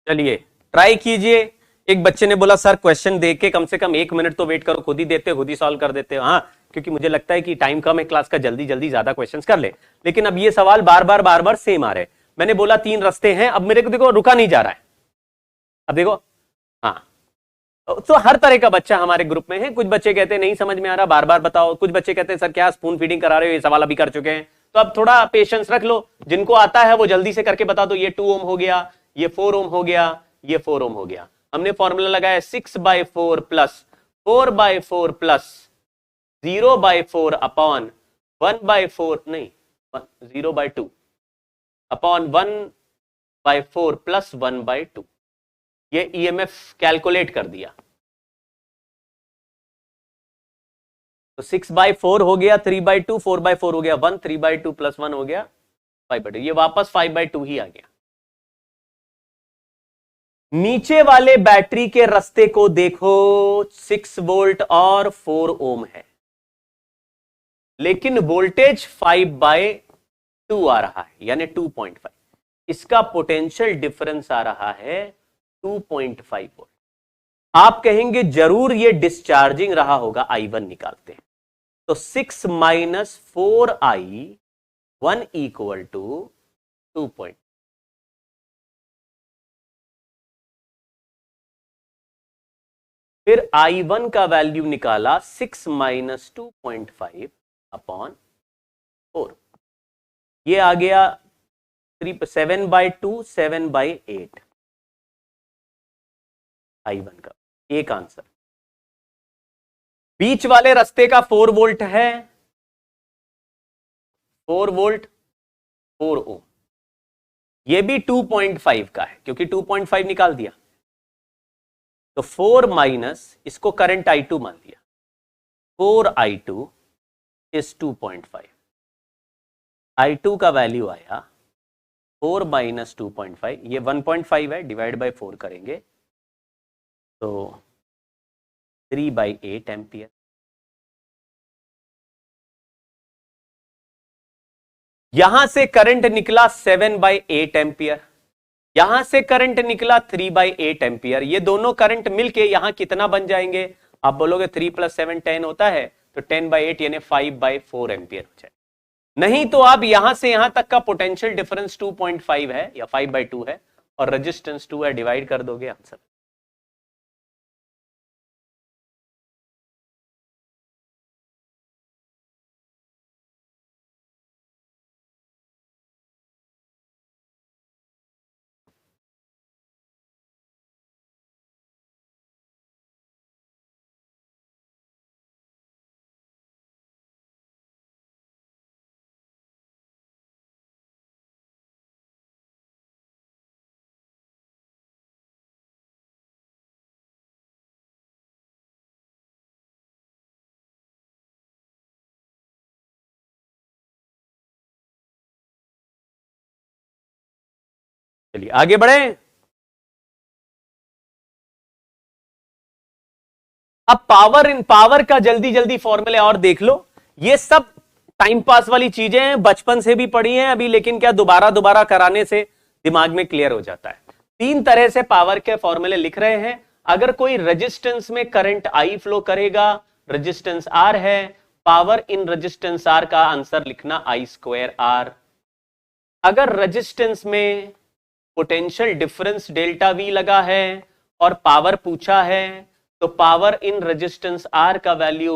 चलिए ट्राई कीजिए। एक बच्चे ने बोला सर क्वेश्चन देख के कम से कम 1 मिनट तो वेट करो, खुद ही देते खुद ही सॉल्व कर देते। हाँ, क्योंकि मुझे लगता है कि टाइम कम है क्लास का, जल्दी जल्दी ज्यादा क्वेश्चंस कर ले। लेकिन अब ये सवाल बार बार सेम आ रहे। मैंने बोला 3 रास्ते हैं, अब मेरे को देखो रुका नहीं जा रहा है। अब देखो, हाँ, तो हर तरह का बच्चा हमारे ग्रुप में है। कुछ बच्चे कहते हैं नहीं समझ में आ रहा, बार बार बताओ। कुछ बच्चे कहते हैं सर क्या स्पून फीडिंग करा रहे हो, ये सवाल अभी कर चुके हैं। तो अब थोड़ा पेशेंस रख लो, जिनको आता है वो जल्दी से करके बता दो। ये 2 ओम हो गया, ये 4 ओम हो गया, ये 4 ओम हो गया। हमने फॉर्मूला लगाया 6/4 प्लस 4/4 प्लस 0/4 अपॉन 1/4 नहीं 0/2 अपॉन 1/4 प्लस 1/2। ये ईएमएफ कैलकुलेट कर दिया। तो 6/4 हो गया, 3/2, 4/4 हो गया 1, 3/2 प्लस 1 हो गया 5/2। ये वापस 5/2 ही आ गया। नीचे वाले बैटरी के रास्ते को देखो, 6 वोल्ट और 4 ओम है, लेकिन वोल्टेज 5/2 आ रहा है, यानी 2.5। इसका पोटेंशियल डिफरेंस आ रहा है 2.5 वोल्ट। आप कहेंगे जरूर ये डिस्चार्जिंग रहा होगा, I1 निकालते हैं। तो 6 माइनस 4I1 इक्वल टू 2. फिर I1 का वैल्यू निकाला 6 माइनस 2.5 अपॉन 4, ये आ गया 7/2, 7/8 I1 का एक आंसर। बीच वाले रास्ते का 4 वोल्ट है, 4 वोल्ट 4 ओम, ये भी 2.5 का है क्योंकि 2.5 निकाल दिया। तो 4 माइनस इसको करंट I2 मान लिया, 4I2 इज 2.5। I2 का वैल्यू आया 4 माइनस 2.5, ये 1.5 है, डिवाइड बाय 4 करेंगे तो 3/8 एम्पियर। यहां से करंट निकला 7/8 एम्पियर, यहां से करंट निकला 3/8 एम्पियर। ये दोनों करंट मिलके यहां कितना बन जाएंगे? आप बोलोगे 3 + 7 10 होता है, तो 10/8 यानी 5/4 एम्पियर हो जाए। नहीं तो आप यहां से यहां तक का पोटेंशियल डिफरेंस 2.5 है या 5/2 है, और रेजिस्टेंस 2 है, डिवाइड कर दोगे आंसर। चलिए आगे बढ़े। अब पावर का जल्दी जल्दी फॉर्मूले और देख लो। ये सब टाइम पास वाली चीजें हैं, बचपन से भी पढ़ी हैं अभी, लेकिन क्या दोबारा दोबारा कराने से दिमाग में क्लियर हो जाता है। 3 तरह से पावर के फॉर्मूले लिख रहे हैं। अगर कोई रेजिस्टेंस में करंट I फ्लो करेगा, रेजिस्टेंस R है, पावर इन रेजिस्टेंस R का आंसर लिखना I²R। अगर रेजिस्टेंस में पोटेंशियल डिफरेंस डेल्टा V लगा है और पावर पूछा है, तो पावर इन रेजिस्टेंस R का वैल्यू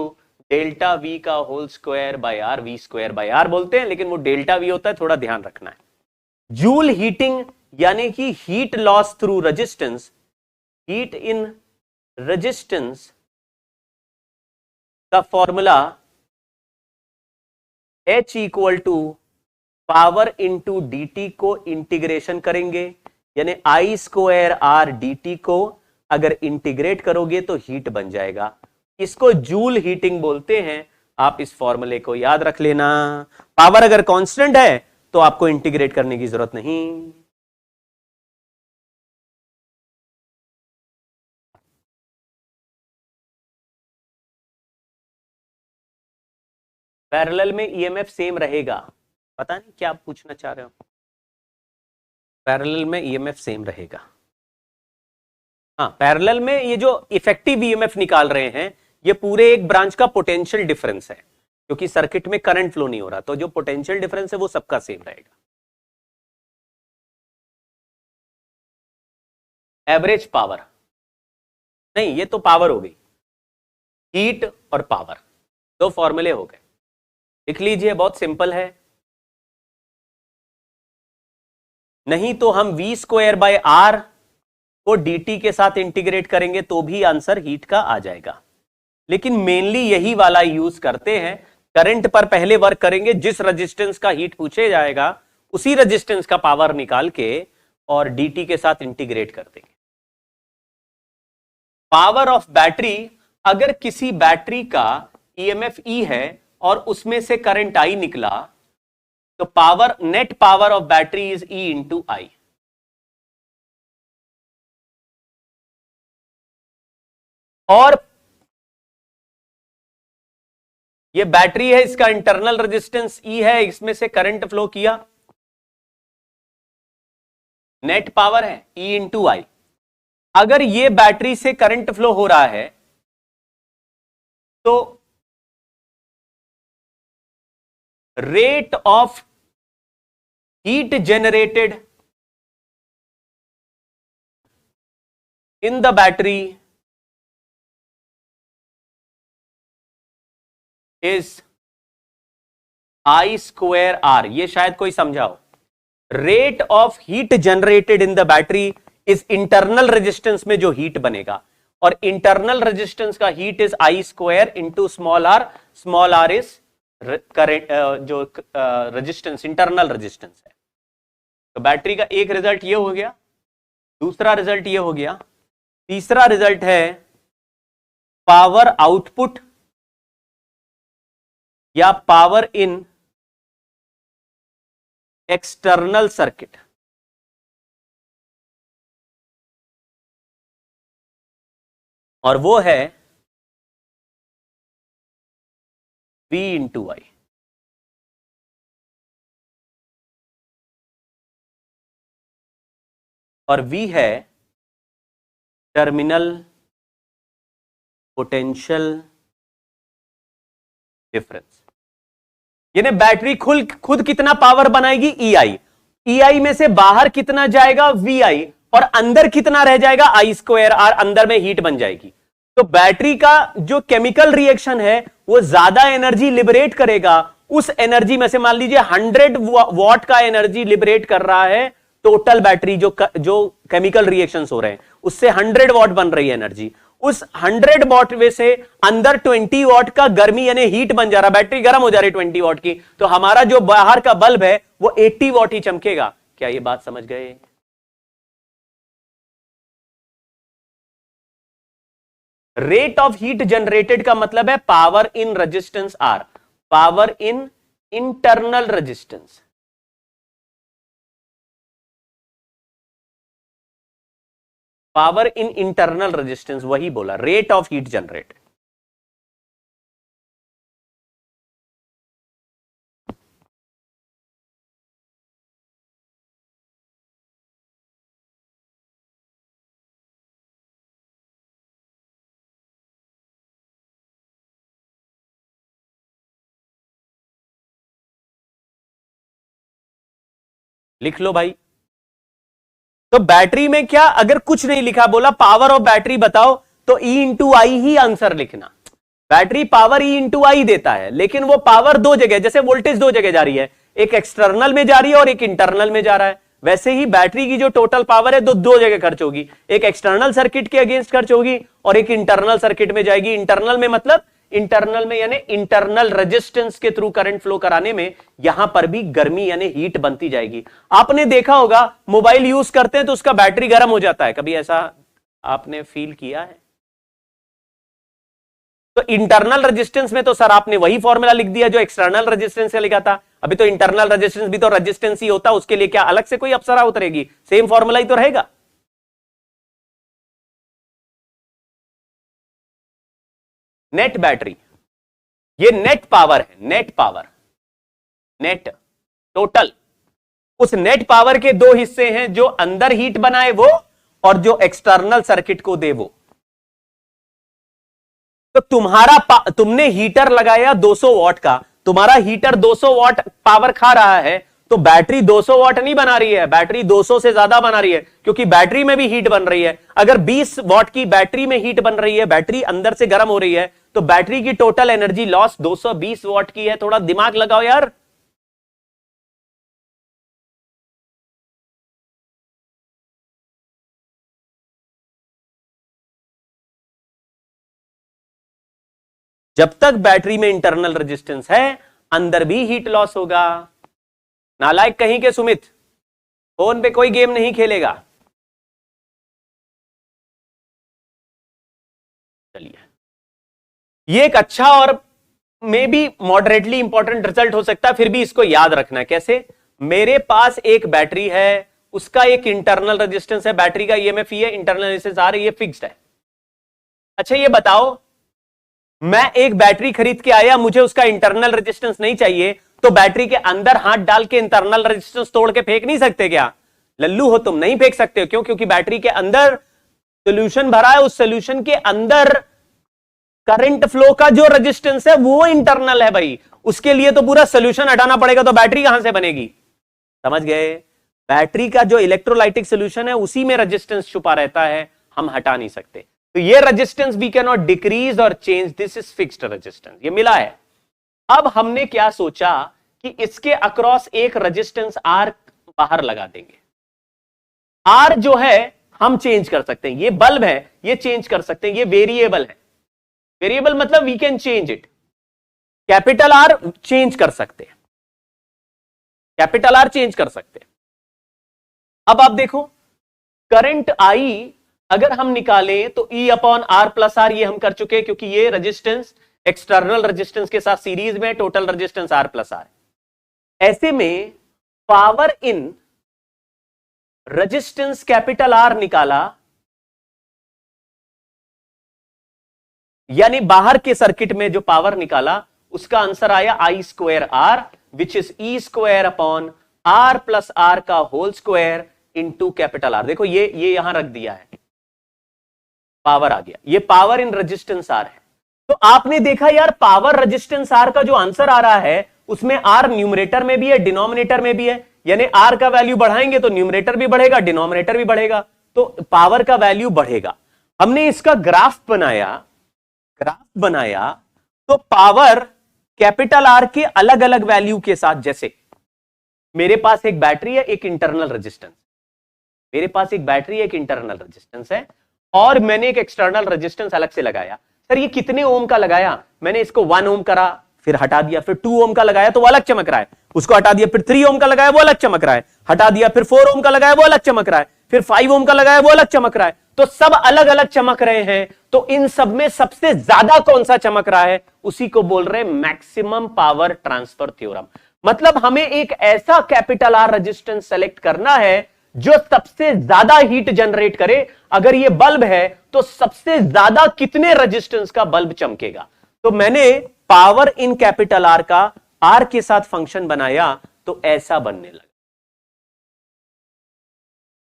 डेल्टा V का whole square by R, V²/R बोलते हैं, लेकिन वो डेल्टा V होता है, थोड़ा ध्यान रखना है। जूल हीटिंग यानी कि heat loss through resistance, heat in resistance का formula H equal to power into dt को इंटीग्रेशन करेंगे, यानी I²R dt को अगर इंटीग्रेट करोगे तो हीट बन जाएगा। इसको जूल हीटिंग बोलते हैं। आप इस फॉर्मूले को याद रख लेना। पावर अगर कांस्टेंट है तो आपको इंटीग्रेट करने की जरूरत नहीं। पैरेलल में ईएमएफ सेम रहेगा, पता नहीं क्या आप पूछना चाह रहे हो। पैरेलल में ईएमएफ सेम रहेगा। हाँ, पैरेलल में ये जो इफेक्टिव ईएमएफ निकाल रहे हैं, ये पूरे एक ब्रांच का पोटेंशियल डिफरेंस है, क्योंकि सर्किट में करंट फ्लो नहीं हो रहा, तो जो पोटेंशियल डिफरेंस है वो सबका सेम रहेगा। एवरेज पावर नहीं, ये तो पावर हो गई, हीट और पावर दो फॉर्मूले हो गए। लिख लीजिए, बहुत सिंपल है। नहीं तो हम V²/R को dt के साथ इंटीग्रेट करेंगे तो भी आंसर हीट का आ जाएगा, लेकिन मेनली यही वाला यूज करते हैं। करंट पर पहले वर्क करेंगे, जिस रेजिस्टेंस का हीट पूछे जाएगा उसी रेजिस्टेंस का पावर निकाल के और dt के साथ इंटीग्रेट कर देंगे। पावर ऑफ बैटरी, अगर किसी बैटरी का ईएमएफ E है और उसमें से करंट I निकला, तो power, net power of battery is E into I। और ये बैटरी है, इसका इंटरनल रेजिस्टेंस ई है, इसमें से करंट फ्लो किया, नेट पावर है ई इंटू आई। अगर ये बैटरी से करंट फ्लो हो रहा है तो rate of heat generated in the battery is I square R. ये शायद कोई समझाओ। Rate of heat generated in the battery is internal resistance में जो हीट बनेगा, और इंटरनल रेजिस्टेंस का heat is I square into small R is current, जो रेजिस्टेंस इंटरनल रेजिस्टेंस है। तो बैटरी का एक रिजल्ट ये हो गया, दूसरा रिजल्ट ये हो गया, तीसरा रिजल्ट है पावर आउटपुट या पावर इन एक्सटर्नल सर्किट। और वो है V इंटू आई। और V है टर्मिनल पोटेंशियल डिफरेंस। यानी बैटरी खुद कितना पावर बनाएगी EI में से बाहर कितना जाएगा VI, और अंदर कितना रह जाएगा आई स्क्वायर आर, अंदर में हीट बन जाएगी। तो बैटरी का जो केमिकल रिएक्शन है वो ज्यादा एनर्जी लिबरेट करेगा। उस एनर्जी में से मान लीजिए 100 वॉट का एनर्जी लिबरेट कर रहा है टोटल बैटरी, जो केमिकल रिएक्शंस हो रहे हैं उससे 100 वॉट बन रही है एनर्जी। उस 100 वॉट में से अंदर 20 वॉट का गर्मी यानी हीट बन जा रहा, बैटरी गर्म हो जा रही 20 वॉट की, तो हमारा जो बाहर का बल्ब है वो 80 वॉट ही चमकेगा। क्या ये बात समझ गए? रेट ऑफ हीट जनरेटेड का मतलब है power in resistance R, power in internal resistance. Power in internal resistance, वही बोला रेट ऑफ हीट जनरेट। लिख लो भाई। तो बैटरी में क्या, अगर कुछ नहीं लिखा, बोला पावर ऑफ बैटरी बताओ, तो E इंटू आई ही आंसर लिखना। बैटरी पावर E इंटू आई देता है, लेकिन वो पावर दो जगह, जैसे वोल्टेज दो जगह जा रही है, एक एक्सटर्नल में जा रही है और एक इंटरनल में जा रहा है, वैसे ही बैटरी की जो टोटल पावर है दो जगह खर्च होगी। एक एक्सटर्नल सर्किट के अगेंस्ट खर्च होगी और एक इंटरनल सर्किट में जाएगी। इंटरनल में मतलब इंटरनल में यानी इंटरनल रेजिस्टेंस के थ्रू करंट फ्लो कराने में यहां पर भी गर्मी यानी हीट बनती जाएगी। आपने देखा होगा मोबाइल यूज करते हैं तो उसका बैटरी गर्म हो जाता है, कभी ऐसा आपने फील किया है? तो इंटरनल रेजिस्टेंस में तो सर आपने वही फॉर्मूला लिख दिया जो एक्सटर्नल रेजिस्टेंस से लिखा था। अभी तो इंटरनल रेजिस्टेंस भी तो रेजिस्टेंस ही होता, उसके लिए क्या अलग से कोई अप्सरा उतरेगी? सेम फॉर्मूला ही तो रहेगा। नेट बैटरी, ये नेट पावर है, नेट पावर, नेट टोटल। उस नेट पावर के दो हिस्से हैं, जो अंदर हीट बनाए वो और जो एक्सटर्नल सर्किट को दे वो। तो तुमने हीटर लगाया 200 वॉट का, तुम्हारा हीटर 200 वॉट पावर खा रहा है, तो बैटरी 200 वॉट नहीं बना रही है, बैटरी 200 से ज्यादा बना रही है, क्योंकि बैटरी में भी हीट बन रही है। अगर 20 वॉट की बैटरी में हीट बन रही है, बैटरी अंदर से गर्म हो रही है, तो बैटरी की टोटल एनर्जी लॉस 220 वॉट की है। थोड़ा दिमाग लगाओ यार। जब तक बैटरी में इंटरनल रेजिस्टेंस है, अंदर भी हीट लॉस होगा। नालायक कहीं के सुमित, फोन पे कोई गेम नहीं खेलेगा। चलिए, ये एक अच्छा और may be moderately important result हो सकता है, फिर भी इसको याद रखना है। कैसे? मेरे पास एक बैटरी है, उसका एक इंटरनल रेजिस्टेंस है, बैटरी का ईएमएफ ये इंटरनल रेजिस्टेंस आर ये फिक्स्ड है। अच्छा ये बताओ, मैं एक बैटरी खरीद के आया, मुझे उसका इंटरनल रेजिस्टेंस नहीं चाहिए, तो बैटरी के अंदर हाथ डाल के इंटरनल रेजिस्टेंस तोड़ के फेंक नहीं सकते क्या? लल्लू हो तुम, नहीं फेंक सकते हो। क्यों? क्योंकि बैटरी के अंदर सोल्यूशन भरा है, उस सोल्यूशन के अंदर करंट फ्लो का जो रेजिस्टेंस है वो इंटरनल है भाई। उसके लिए तो पूरा सोल्यूशन हटाना पड़ेगा, तो बैटरी कहां से बनेगी? समझ गए? बैटरी का जो इलेक्ट्रोलाइटिक सोल्यूशन है उसी में रेजिस्टेंस छुपा रहता है, हम हटा नहीं सकते। तो ये resistance we can not decrease और change, this is fixed resistance, ये मिला है। अब हमने क्या सोचा कि इसके अक्रॉस एक रेजिस्टेंस आर बाहर लगा देंगे। आर जो है हम चेंज कर सकते हैं, ये बल्ब है, ये चेंज कर सकते हैं, ये वेरिएबल है। वेरिएबल मतलब we can change it. Capital R change कर सकते हैं, कैपिटल आर चेंज कर सकते हैं। अब आप देखो, करंट आई अगर हम निकालें तो E upon R plus R, ये हम कर चुके हैं क्योंकि ये रेजिस्टेंस एक्सटर्नल रेजिस्टेंस के साथ सीरीज में, total resistance R plus R. ऐसे में power in resistance capital R निकाला, यानी बाहर के सर्किट में जो पावर निकाला उसका आंसर आया I square R, which is E square upon R plus R का whole square into capital R. देखो ये यहां रख दिया है, पावर आ गया, ये पावर इन रेजिस्टेंस आर है। तो आपने देखा यार, पावर रेजिस्टेंस आर का जो आंसर आ रहा है उसमें आर न्यूमरेटर में भी है, डिनोमिनेटर में भी है, यानी आर का वैल्यू बढ़ाएंगे तो न्यूमरेटर भी बढ़ेगा, डिनोमिनेटर भी बढ़ेगा, तो पावर का वैल्यू बढ़ेगा। हमने इसका ग्राफ बनाया तो पावर कैपिटल आर के अलग अलग वैल्यू के साथ, जैसे मेरे पास एक बैटरी है, एक इंटरनल रेजिस्टेंस, मेरे पास एक बैटरी एक इंटरनल रेजिस्टेंस है, और मैंने एक एक्सटर्नल रेजिस्टेंस अलग से लगाया। सर ये कितने ओम का लगाया? मैंने इसको 1 ओम करा, फिर हटा दिया, फिर 2 ओम का लगाया तो वो अलग चमक रहा है, उसको हटा दिया, फिर 3 ओम का लगाया वो अलग चमक रहा है, हटा दिया, फिर 4 ओम का लगाया वो अलग चमक रहा है, फिर 5 ओम का लगाया वो अलग चमक रहा है। तो सब अलग अलग चमक रहे हैं, तो इन सब में सबसे ज्यादा कौन सा चमक रहा है, उसी को बोल रहे हैं मैक्सिमम पावर ट्रांसफर थ्योरम। मतलब हमें एक ऐसा कैपिटल आर रेजिस्टेंस सेलेक्ट करना है जो सबसे ज्यादा हीट जनरेट करे। अगर ये बल्ब है तो सबसे ज्यादा कितने रेजिस्टेंस का बल्ब चमकेगा। तो मैंने पावर इन कैपिटल आर का आर के साथ फंक्शन बनाया तो ऐसा बनने लगा,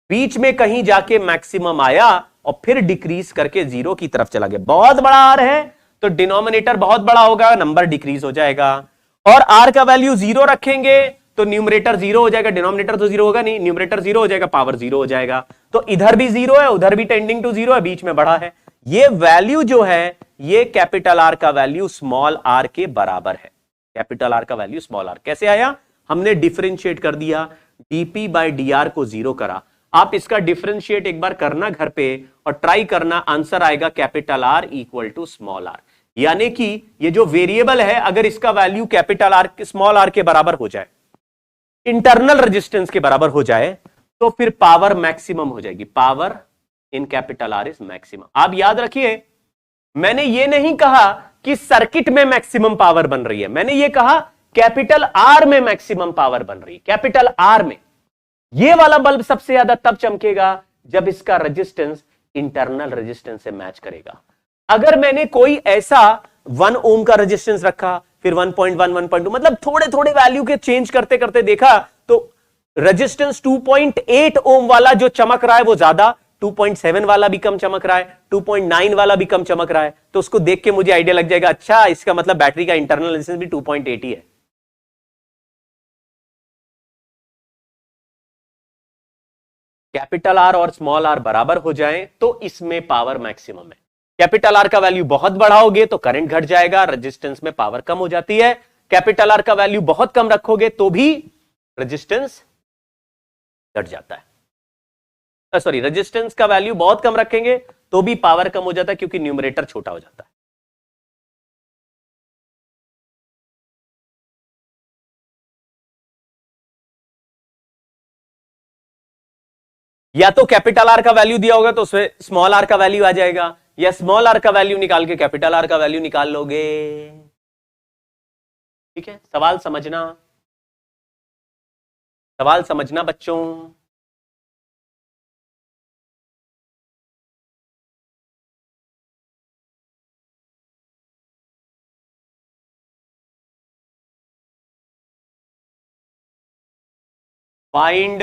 बीच में कहीं जाके मैक्सिमम आया और फिर डिक्रीज करके 0 की तरफ चला गया। बहुत बड़ा आर है तो डिनोमिनेटर बहुत बड़ा होगा, नंबर डिक्रीज हो जाएगा, और आर का वैल्यू 0 रखेंगे तो न्यूमरेटर 0 हो जाएगा, डिनोमिनेटर तो 0 होगा नहीं, न्यूमरेटर 0 हो जाएगा, पावर 0 हो जाएगा। तो इधर भी 0 है, उधर भी टेंडिंग टू 0 है, बीच में बड़ा है। ये वैल्यू जो है ये कैपिटल आर का वैल्यू स्मॉल आर के बराबर है। कैपिटल आर का वैल्यू स्मॉल आर कैसे आया? हमने डिफरेंशिएट कर दिया, डीपी बाई डी आर को 0 करा। आप इसका डिफरेंशिएट एक बार करना घर पे और ट्राई करना, आंसर आएगा capital R equal to small R. यानी कि ये जो वेरिएबल है अगर इसका value capital R small R के बराबर हो जाए, इंटरनल रेजिस्टेंस के बराबर हो जाए, तो फिर पावर मैक्सिमम हो जाएगी। Power in capital are is maximum. आप याद रखिए, मैंने ये नहीं कहा कि सर्किट में मैक्सिमम पावर बन रही है, मैंने ये कहा कैपिटल आर में मैक्सिमम पावर बन रही है। कैपिटल आर में ये वाला बल्ब सबसे ज्यादा तब चमकेगा जब इसका रेजिस्टेंस इंटरनल रेजिस्टेंस से मैच करेगा। अगर मैंने कोई ऐसा 1 ओम का रेजिस्टेंस रखा, फिर 1.1, 1.2, मतलब थोड़े थोड़े वैल्यू के चेंज करते करते देखा तो रेजिस्टेंस 2.8 ओम वाला जो चमक रहा है वो ज्यादा, 2.7 वाला भी कम चमक रहा है, 2.9 वाला भी कम चमक रहा है। तो उसको देख के मुझे आइडिया लग जाएगा, अच्छा इसका मतलब बैटरी का इंटरनल रेजिस्टेंस भी 2.8 ही है। कैपिटल आर और स्मॉल आर बराबर हो जाएं तो इसमें पावर मैक्सिमम है। कैपिटल आर का वैल्यू बहुत बढ़ाओगे तो करंट घट जाएगा, रेजिस्टेंस में पावर कम हो जाती है। कैपिटल आर का वैल्यू बहुत कम रखोगे तो भी रेजिस्टेंस घट जाता है। सॉरी, रेजिस्टेंस का वैल्यू बहुत कम रखेंगे तो भी पावर कम हो जाता है क्योंकि न्यूमरेटर छोटा हो जाता है। या तो कैपिटल आर का वैल्यू दिया होगा तो उसमें स्मॉल आर का वैल्यू आ जाएगा, या स्मॉल आर का वैल्यू निकाल के कैपिटल आर का वैल्यू निकाल लोगे। ठीक है, सवाल समझना बच्चों। Find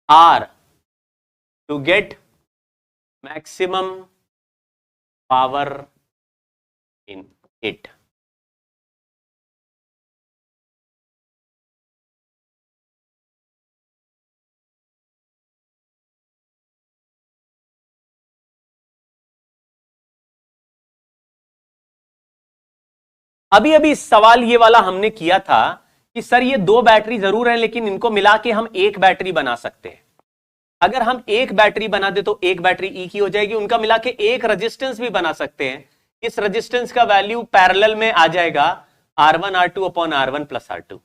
R to get maximum power in it. अभी अभी सवाल ये वाला हमने किया था कि सर ये दो बैटरी जरूर है लेकिन इनको मिला के हम एक बैटरी बना सकते हैं। अगर हम एक बैटरी बना दे तो एक बैटरी ई की हो जाएगी, उनका मिला के एक रेजिस्टेंस भी बना सकते हैं। इस रेजिस्टेंस का वैल्यू पैरेलल में आ जाएगा R1 R2 upon R1 plus R2,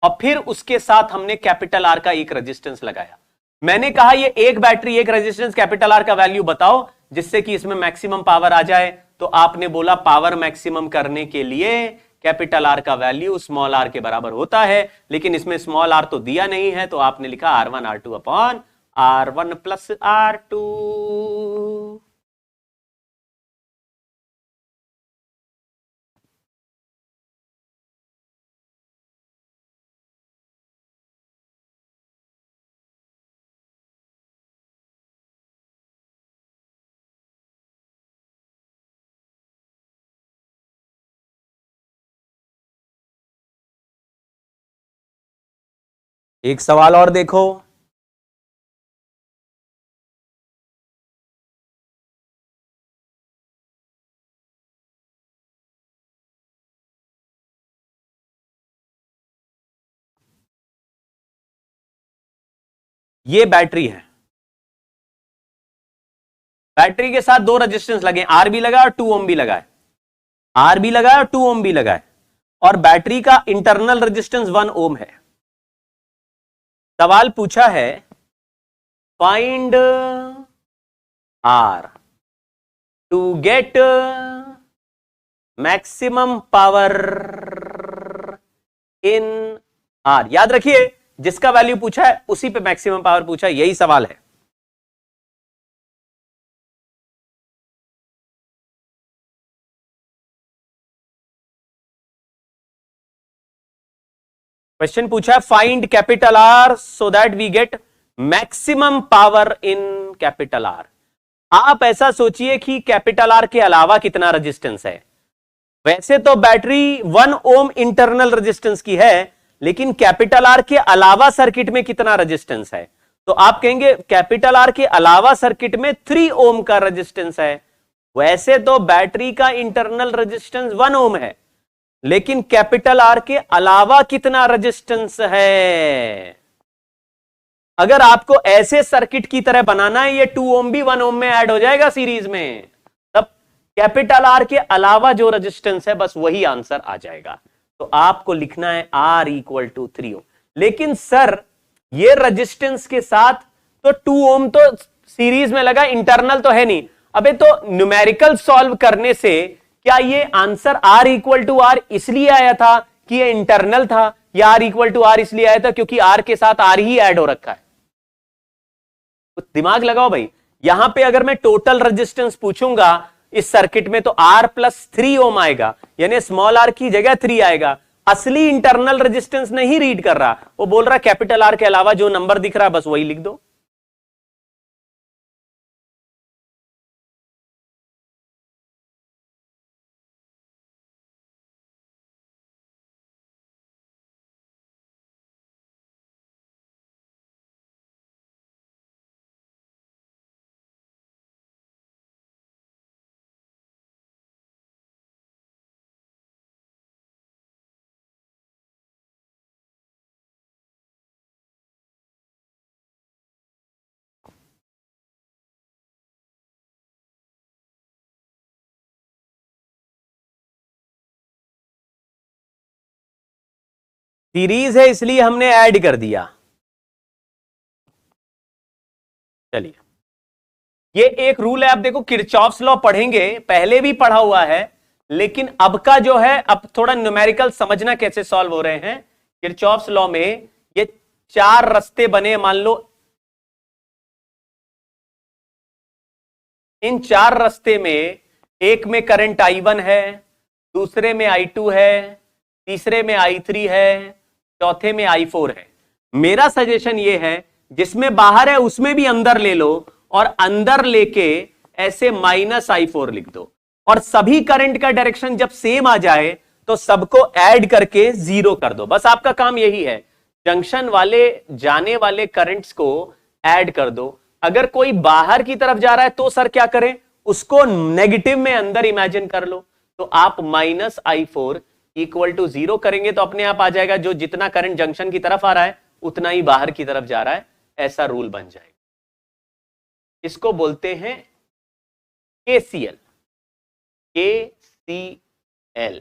और फिर उसके साथ हमने कैपिटल R का एक रेजिस्टेंस लगाया। मैंने कहा ये एक बैटरी एक रेजिस्टेंस कैपिटल R का वैल्यू बताओ जिससे कि इसमें मैक्सिमम पावर आ जाए। तो आपने बोला पावर मैक्सिमम करने के लिए कैपिटल R का वैल्यू स्मॉल r के बराबर होता है, लेकिन इसमें स्मॉल r तो दिया नहीं है, तो आपने लिखा R1 R2 upon R1 plus R2। एक सवाल और देखो, ये बैटरी है, बैटरी के साथ दो रेजिस्टेंस लगे, आर भी लगा और 2 ओम भी लगा है, आर भी लगा और 2 ओम भी लगा है, और बैटरी का इंटरनल रेजिस्टेंस 1 ओम है। सवाल पूछा है find R to get maximum power in R. याद रखिए जिसका वैल्यू पूछा है उसी पे मैक्सिमम पावर पूछा है, यही सवाल है। क्वेश्चन पूछा है find capital R so that we get maximum power in capital R. आप ऐसा सोचिए कि कैपिटल आर के अलावा कितना रेजिस्टेंस है। वैसे तो बैटरी 1 ओम इंटरनल रेजिस्टेंस की है, लेकिन कैपिटल आर के अलावा सर्किट में कितना रेजिस्टेंस है, तो आप कहेंगे कैपिटल आर के अलावा सर्किट में 3 ओम का रेजिस्टेंस है। वैसे तो बैटरी का इंटरनल रेजिस्टेंस 1 ओम है, लेकिन कैपिटल आर के अलावा कितना रेजिस्टेंस है। अगर आपको ऐसे सर्किट की तरह बनाना है, ये 2 ओम भी 1 ओम में ऐड हो जाएगा सीरीज में, तब कैपिटल आर के अलावा जो रेजिस्टेंस है बस वही आंसर आ जाएगा। तो आपको लिखना है R इक्वल टू 3 ओम। लेकिन सर ये रेजिस्टेंस के साथ तो 2 ओम तो सीरीज में लगा, इंटरनल तो है नहीं। अबे तो न्यूमेरिकल सॉल्व करने से क्या ये answer R equal to R इसलिए आया था कि ये इंटरनल था, या R इक्वल टू R इसलिए आया था क्योंकि R के साथ R ही ऐड हो रखा है। तो दिमाग लगाओ भाई, यहां पे अगर मैं टोटल रेजिस्टेंस पूछूंगा इस सर्किट में तो R प्लस 3 ओम आएगा, यानी स्मॉल r की जगह 3 आएगा। असली इंटरनल रेजिस्टेंस नहीं रीड कर रहा, वो बोल रहा कैपिटल R के अलावा जो नंबर दिख रहा है बस वही लिख दो। सीरीज है इसलिए हमने ऐड कर दिया। चलिए, ये एक रूल है, आप देखो किरचॉफ्स लॉ पढ़ेंगे, पहले भी पढ़ा हुआ है, लेकिन अब का जो है अब थोड़ा न्यूमेरिकल समझना कैसे सॉल्व हो रहे हैं। किरचॉफ्स लॉ में ये 4 रास्ते बने, मान लो इन 4 रास्ते में एक में करंट I1 है, दूसरे में I2 है, तीसरे में I3 है, चौथे में I4 है। मेरा सजेशन ये है जिसमें बाहर है उसमें भी अंदर ले लो और अंदर लेके ऐसे -I4 लिख दो और सभी करंट का डायरेक्शन जब सेम आ जाए तो सबको ऐड करके 0 कर दो। बस आपका काम यही है, जंक्शन वाले जाने वाले करंट्स को ऐड कर दो। अगर कोई बाहर की तरफ जा रहा है तो सर क्या करें, उसको नेगेटिव में अंदर इमेजिन कर लो। तो आप -I4 इक्वल टू 0 करेंगे तो अपने आप आ जाएगा, जो जितना करंट जंक्शन की तरफ आ रहा है उतना ही बाहर की तरफ जा रहा है, ऐसा रूल बन जाएगा। इसको बोलते हैं KCL। KCL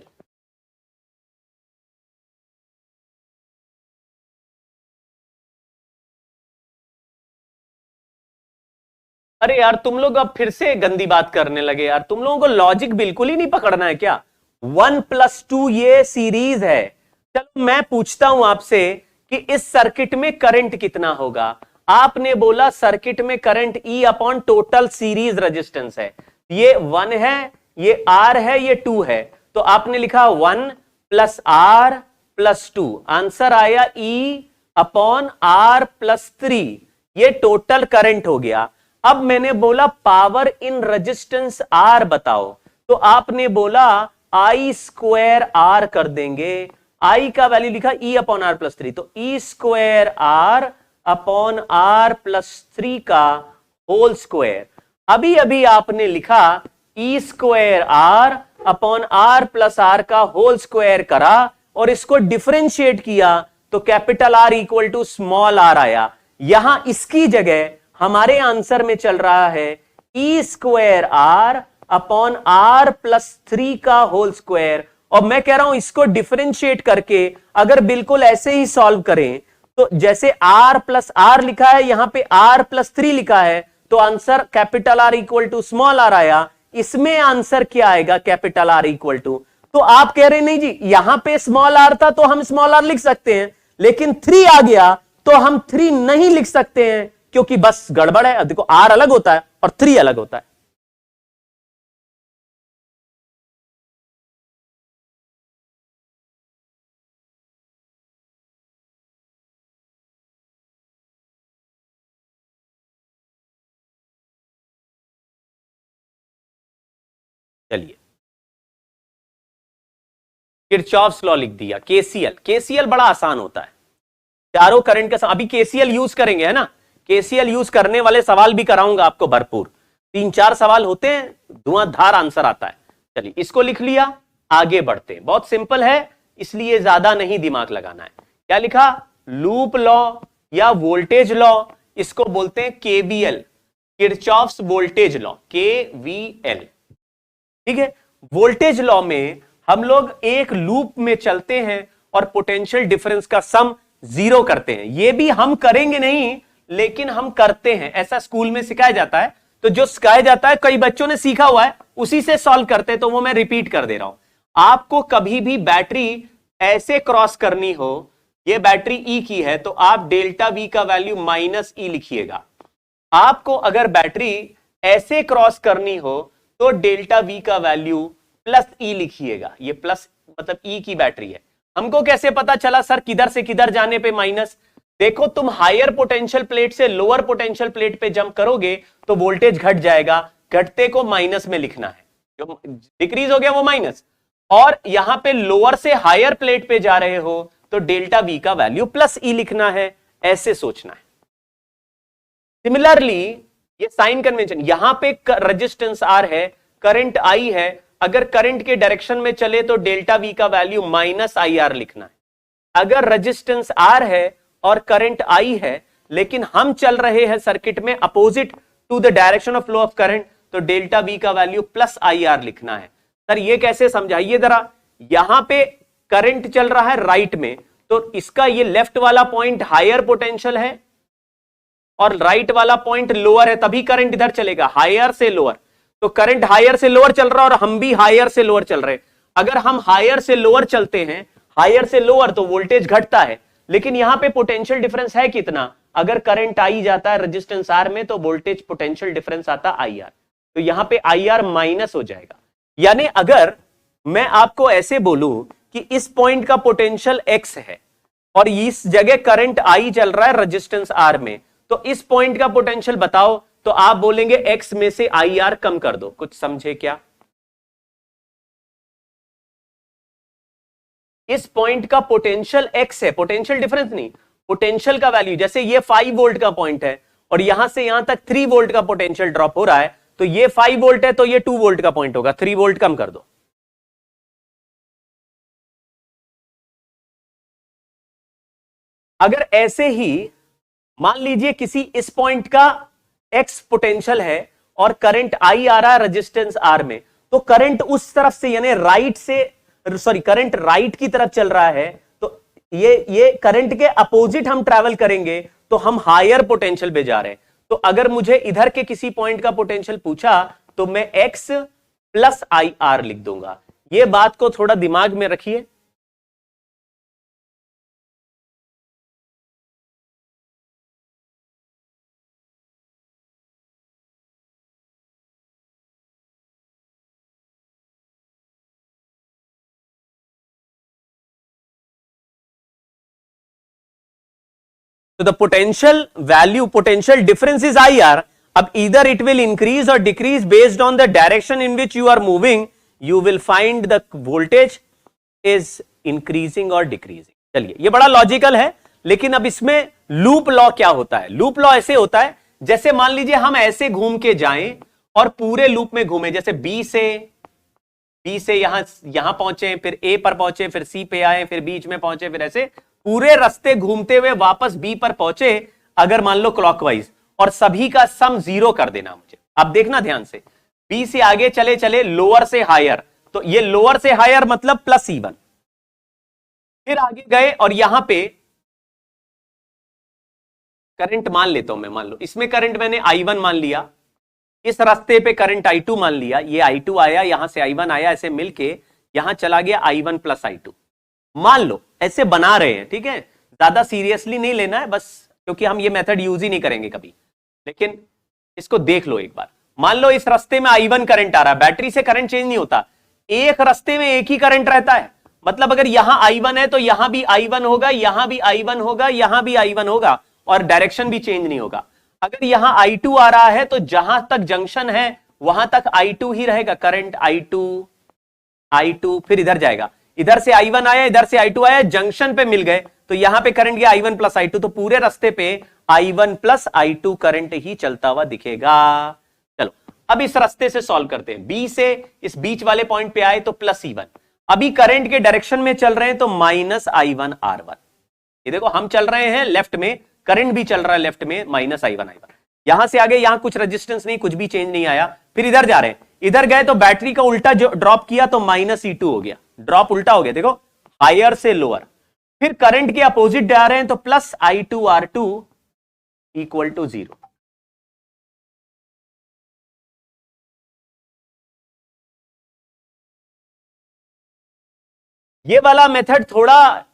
अरे यार तुम लोग अब फिर से गंदी बात करने लगे यार, तुम लोगों को लॉजिक बिल्कुल ही नहीं पकड़ना है क्या? 1+2 ये सीरीज है। चलो मैं पूछता हूं आपसे कि इस सर्किट में करंट कितना होगा। आपने बोला सर्किट में current E upon total series resistance है। ये 1 है, ये R है, ये 2 है, तो आपने लिखा 1 + R + 2। आंसर आया E अपॉन R + 3। ये टोटल करंट हो गया। अब मैंने बोला पावर इन रेजिस्टेंस R बताओ, तो आपने बोला I² R कर देंगे। I का वैल्यू लिखा E अपॉन R + 3, तो E² R अपॉन R + 3 का होल स्क्वायर। अभी अभी आपने लिखा E² R upon R + R का होल स्क्वायर करा और इसको डिफरेंशिएट किया तो capital R equal to small r आया। यहां इसकी जगह हमारे आंसर में चल रहा है E² R अपॉन R + 3 का होल स्क्वायर। और मैं कह रहा हूं इसको डिफरेंशिएट करके अगर बिल्कुल ऐसे ही सॉल्व करें तो जैसे R + R लिखा है, यहां पे R + 3 लिखा है, तो answer capital R equal to small r आया। इसमें आंसर क्या आएगा, कैपिटल R इक्वल टू। तो आप कह रहे नहीं जी यहां पे स्मॉल r था तो हम स्मॉल r लिख सकते हैं, लेकिन 3 आ गया तो हम 3 नहीं लिख सकते हैं, क्योंकि बस गड़बड़ है। देखो R अलग होता है और 3 अलग होता है। चलिए किरचॉफ्स लॉ लिख दिया। केसीएल बड़ा आसान होता है, चारों करंट का अभी केसीएल यूज करेंगे, है ना। केसीएल यूज करने वाले सवाल भी कराऊंगा आपको भरपूर, 3-4 सवाल होते हैं, धुआंधार आंसर आता है। चलिए इसको लिख लिया, आगे बढ़ते हैं। बहुत सिंपल है इसलिए ज्यादा नहीं दिमाग लगाना है। क्या लिखा, लूप लॉ या वोल्टेज लॉ, इसको बोलते हैं KVL, Kirchhoff's voltage law, KVL. ठीक है, वोल्टेज लॉ में हम लोग एक लूप में चलते हैं और पोटेंशियल डिफरेंस का सम 0 करते हैं। ये भी हम करेंगे नहीं लेकिन हम करते हैं, ऐसा स्कूल में सिखाया जाता है। तो जो सिखाया जाता है कई बच्चों ने सीखा हुआ है, उसी से सॉल्व करते हैं, तो वो मैं रिपीट कर दे रहा हूं। आपको कभी भी बैटरी ऐसे क्रॉस करनी हो, ये बैटरी E की है तो आप डेल्टा V का वैल्यू -E लिखिएगा। आपको अगर बैटरी ऐसे क्रॉस करनी हो तो डेल्टा V का वैल्यू +E लिखिएगा। ये प्लस मतलब E की बैटरी है। हमको कैसे पता चला सर किधर से किधर जाने पे माइनस? देखो तुम हायर पोटेंशियल प्लेट से लोअर पोटेंशियल प्लेट पे जंप करोगे तो वोल्टेज घट जाएगा, घटते को माइनस में लिखना है, जो डिक्रीज हो गया वो माइनस। और यहां पे लोअर से हायर प्लेट पे जा रहे हो तो डेल्टा V का वैल्यू +E लिखना है, ऐसे सोचना है। सिमिलरली ये साइन कन्वेंशन, यहां पे रेजिस्टेंस R है, करंट I है, अगर करंट के डायरेक्शन में चले तो डेल्टा V का वैल्यू -IR लिखना है। अगर रेजिस्टेंस R है और करंट I है लेकिन हम चल रहे हैं सर्किट में opposite to the direction of flow of current, तो डेल्टा V का वैल्यू +IR लिखना है। सर ये कैसे समझाइए जरा, यहां पे करंट चल रहा है राइट में, तो इसका ये लेफ्ट वाला पॉइंट हायर पोटेंशियल है और राइट वाला पॉइंट लोअर है, तभी करंट इधर चलेगा हायर से लोअर। तो करंट हायर से लोअर चल रहा है और हम भी हायर से लोअर चल रहे हैं। अगर हम हायर से लोअर चलते हैं, हायर से लोअर, तो वोल्टेज घटता है, लेकिन यहां पे पोटेंशियल डिफरेंस है कितना? अगर करंट आई जाता है रेजिस्टेंस R में तो वोल्टेज पोटेंशियल डिफरेंस आता IR, तो यहां पे IR माइनस हो जाएगा। यानी अगर मैं आपको ऐसे बोलूं कि इस पॉइंट का पोटेंशियल X है, और इस जगह करंट आई चल रहा है रेजिस्टेंस आर में, तो इस पॉइंट का पोटेंशियल बताओ। तो आप बोलेंगे एक्स में से आई आर कम कर दो। कुछ समझे क्या? इस पॉइंट का पोटेंशियल एक्स है, पोटेंशियल डिफरेंस नहीं, पोटेंशियल का वैल्यू। जैसे ये 5 वोल्ट का पॉइंट है और यहां से यहां तक 3 वोल्ट का पोटेंशियल ड्रॉप हो रहा है, तो ये 5 वोल्ट है तो ये 2 वोल्ट का पॉइंट होगा, 3 वोल्ट कम कर दो। अगर ऐसे ही मान लीजिए किसी इस पॉइंट का एक्स पोटेंशियल है और करंट आई आ रहा है रेजिस्टेंस आर में, तो करंट उस तरफ से यानी राइट से, सॉरी करंट राइट की तरफ चल रहा है, तो ये करंट के अपोजिट हम ट्रैवल करेंगे तो हम हायर पोटेंशियल पे जा रहे हैं। तो अगर मुझे इधर के किसी पॉइंट का पोटेंशियल पूछा तो मैं एक्स प्लस आई आर लिख दूंगा। ये बात को थोड़ा दिमाग में रखिए। So the potential value, potential difference is IR. अब either it will increase or decrease based on the direction in which you are moving. You will find the voltage is increasing or decreasing. चलिए, ये बड़ा logical है, लेकिन अब इसमें loop law क्या होता है? लूप लॉ ऐसे होता है, जैसे मान लीजिए हम ऐसे घूम के जाएं और पूरे लूप में घूमें, जैसे बी से यहां पहुंचे, फिर ए पर पहुंचे, फिर सी पे आए, फिर बीच में पहुंचे, फिर ऐसे पूरे रास्ते घूमते हुए वापस बी पर पहुंचे, अगर मान लो क्लॉकवाइज, और सभी का सम 0 कर देना मुझे। अब देखना ध्यान से, बी से आगे चले चले लोअर से हायर, तो ये लोअर से हायर मतलब प्लस E1, फिर आगे गए और यहां पे करंट मान लेता हूं मैं, मान लो इसमें करंट मैंने I1 मान लिया, इस रास्ते पे करंट I2 मान लिया, ये I2 आया, यहां से I1 आया, ऐसे मिलके यहां चला गया I1 प्लस I2, मान लो ऐसे बना रहे हैं, ठीक है, ज्यादा सीरियसली नहीं लेना है बस, क्योंकि हम ये मेथड यूज ही नहीं करेंगे कभी, लेकिन इसको देख लो एक बार। मान लो इस रास्ते में I1 करंट आ रहा है, बैटरी से करंट चेंज नहीं होता, एक रास्ते में एक ही करंट रहता है, मतलब अगर यहां I1 है तो यहां भी I1 होगा, यहां भी I1 होगा, यहां भी I1 होगा, और डायरेक्शन भी चेंज नहीं होगा। अगर यहां I2 आ रहा है तो जहां तक जंक्शन है वहां तक I2 ही रहेगा, करंट I2 फिर इधर जाएगा, इधर से I1 आया, इधर से I2 आया, जंक्शन पे मिल गए, तो यहां पे करंट गया I1 प्लस I2, तो पूरे रास्ते पे I1 प्लस I2 करंट ही चलता हुआ दिखेगा। चलो अब इस रास्ते से सॉल्व करते हैं, बी से इस बीच वाले पॉइंट पे आए तो प्लस E1, अभी करंट के डायरेक्शन में चल रहे हैं तो माइनस I1 R1, ये देखो हम चल रहे हैं लेफ्ट में, करंट भी चल रहा है लेफ्ट में, माइनस I1 यहां से आगे, यहां कुछ रेजिस्टेंस नहीं, कुछ भी चेंज नहीं आया, फिर इधर जा रहे हैं, इधर गए तो बैटरी का उल्टा जो ड्रॉप किया तो माइनस E2 हो गया, ड्रॉप उल्टा हो गया, देखो हायर से लोअर, फिर करंट के अपोजिट जा रहे हैं तो plus I2 R2 equal to 0। ये वाला मेथड थोड़ा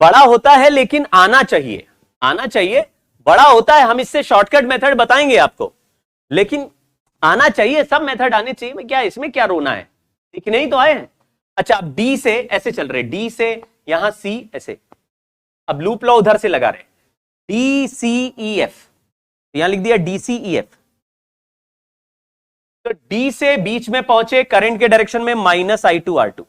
बड़ा होता है लेकिन आना चाहिए, आना चाहिए, बड़ा होता है, हम इससे शॉर्टकट मेथड बताएंगे आपको, लेकिन आना चाहिए, सब मेथड आने चाहिए, क्या इसमें क्या रोना है, सीखने ही तो आए हैं। अच्छा अब डी से ऐसे चल रहे, डी से यहां सी ऐसे, अब लूप लॉ उधर से लगा रहे, DCEF, यहां लिख दिया DCEF, तो डी से बीच में पहुंचे, करंट के डायरेक्शन में माइनस I2 R2,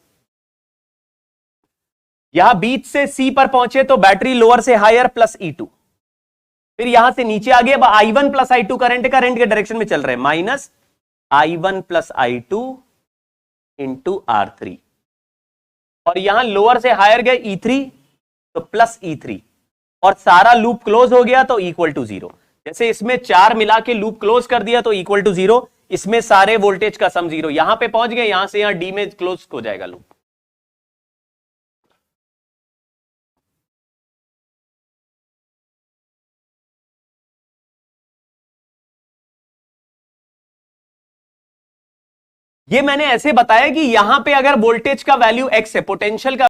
यहां बीच से सी पर पहुंचे तो बैटरी लोअर से हायर प्लस E2, फिर यहां से नीचे आ गए, अब I1 प्लस I2 करंट के डायरेक्शन में चल रहे हैं, minus I1 plus I2 into R3, और यहां लोअर से हायर गए E3 तो प्लस E3, और सारा लूप क्लोज हो गया तो इक्वल टू 0। जैसे इसमें 4 मिला के लूप क्लोज कर दिया तो इक्वल टू 0, इसमें सारे वोल्टेज का सम 0, यहां पे पहुंच गए, यहां से यहां डी में क्लोज हो जाएगा लूप। ये मैंने ऐसे बताया कि यहां पे अगर वोल्टेज का वैल्यू x है, पोटेंशियल का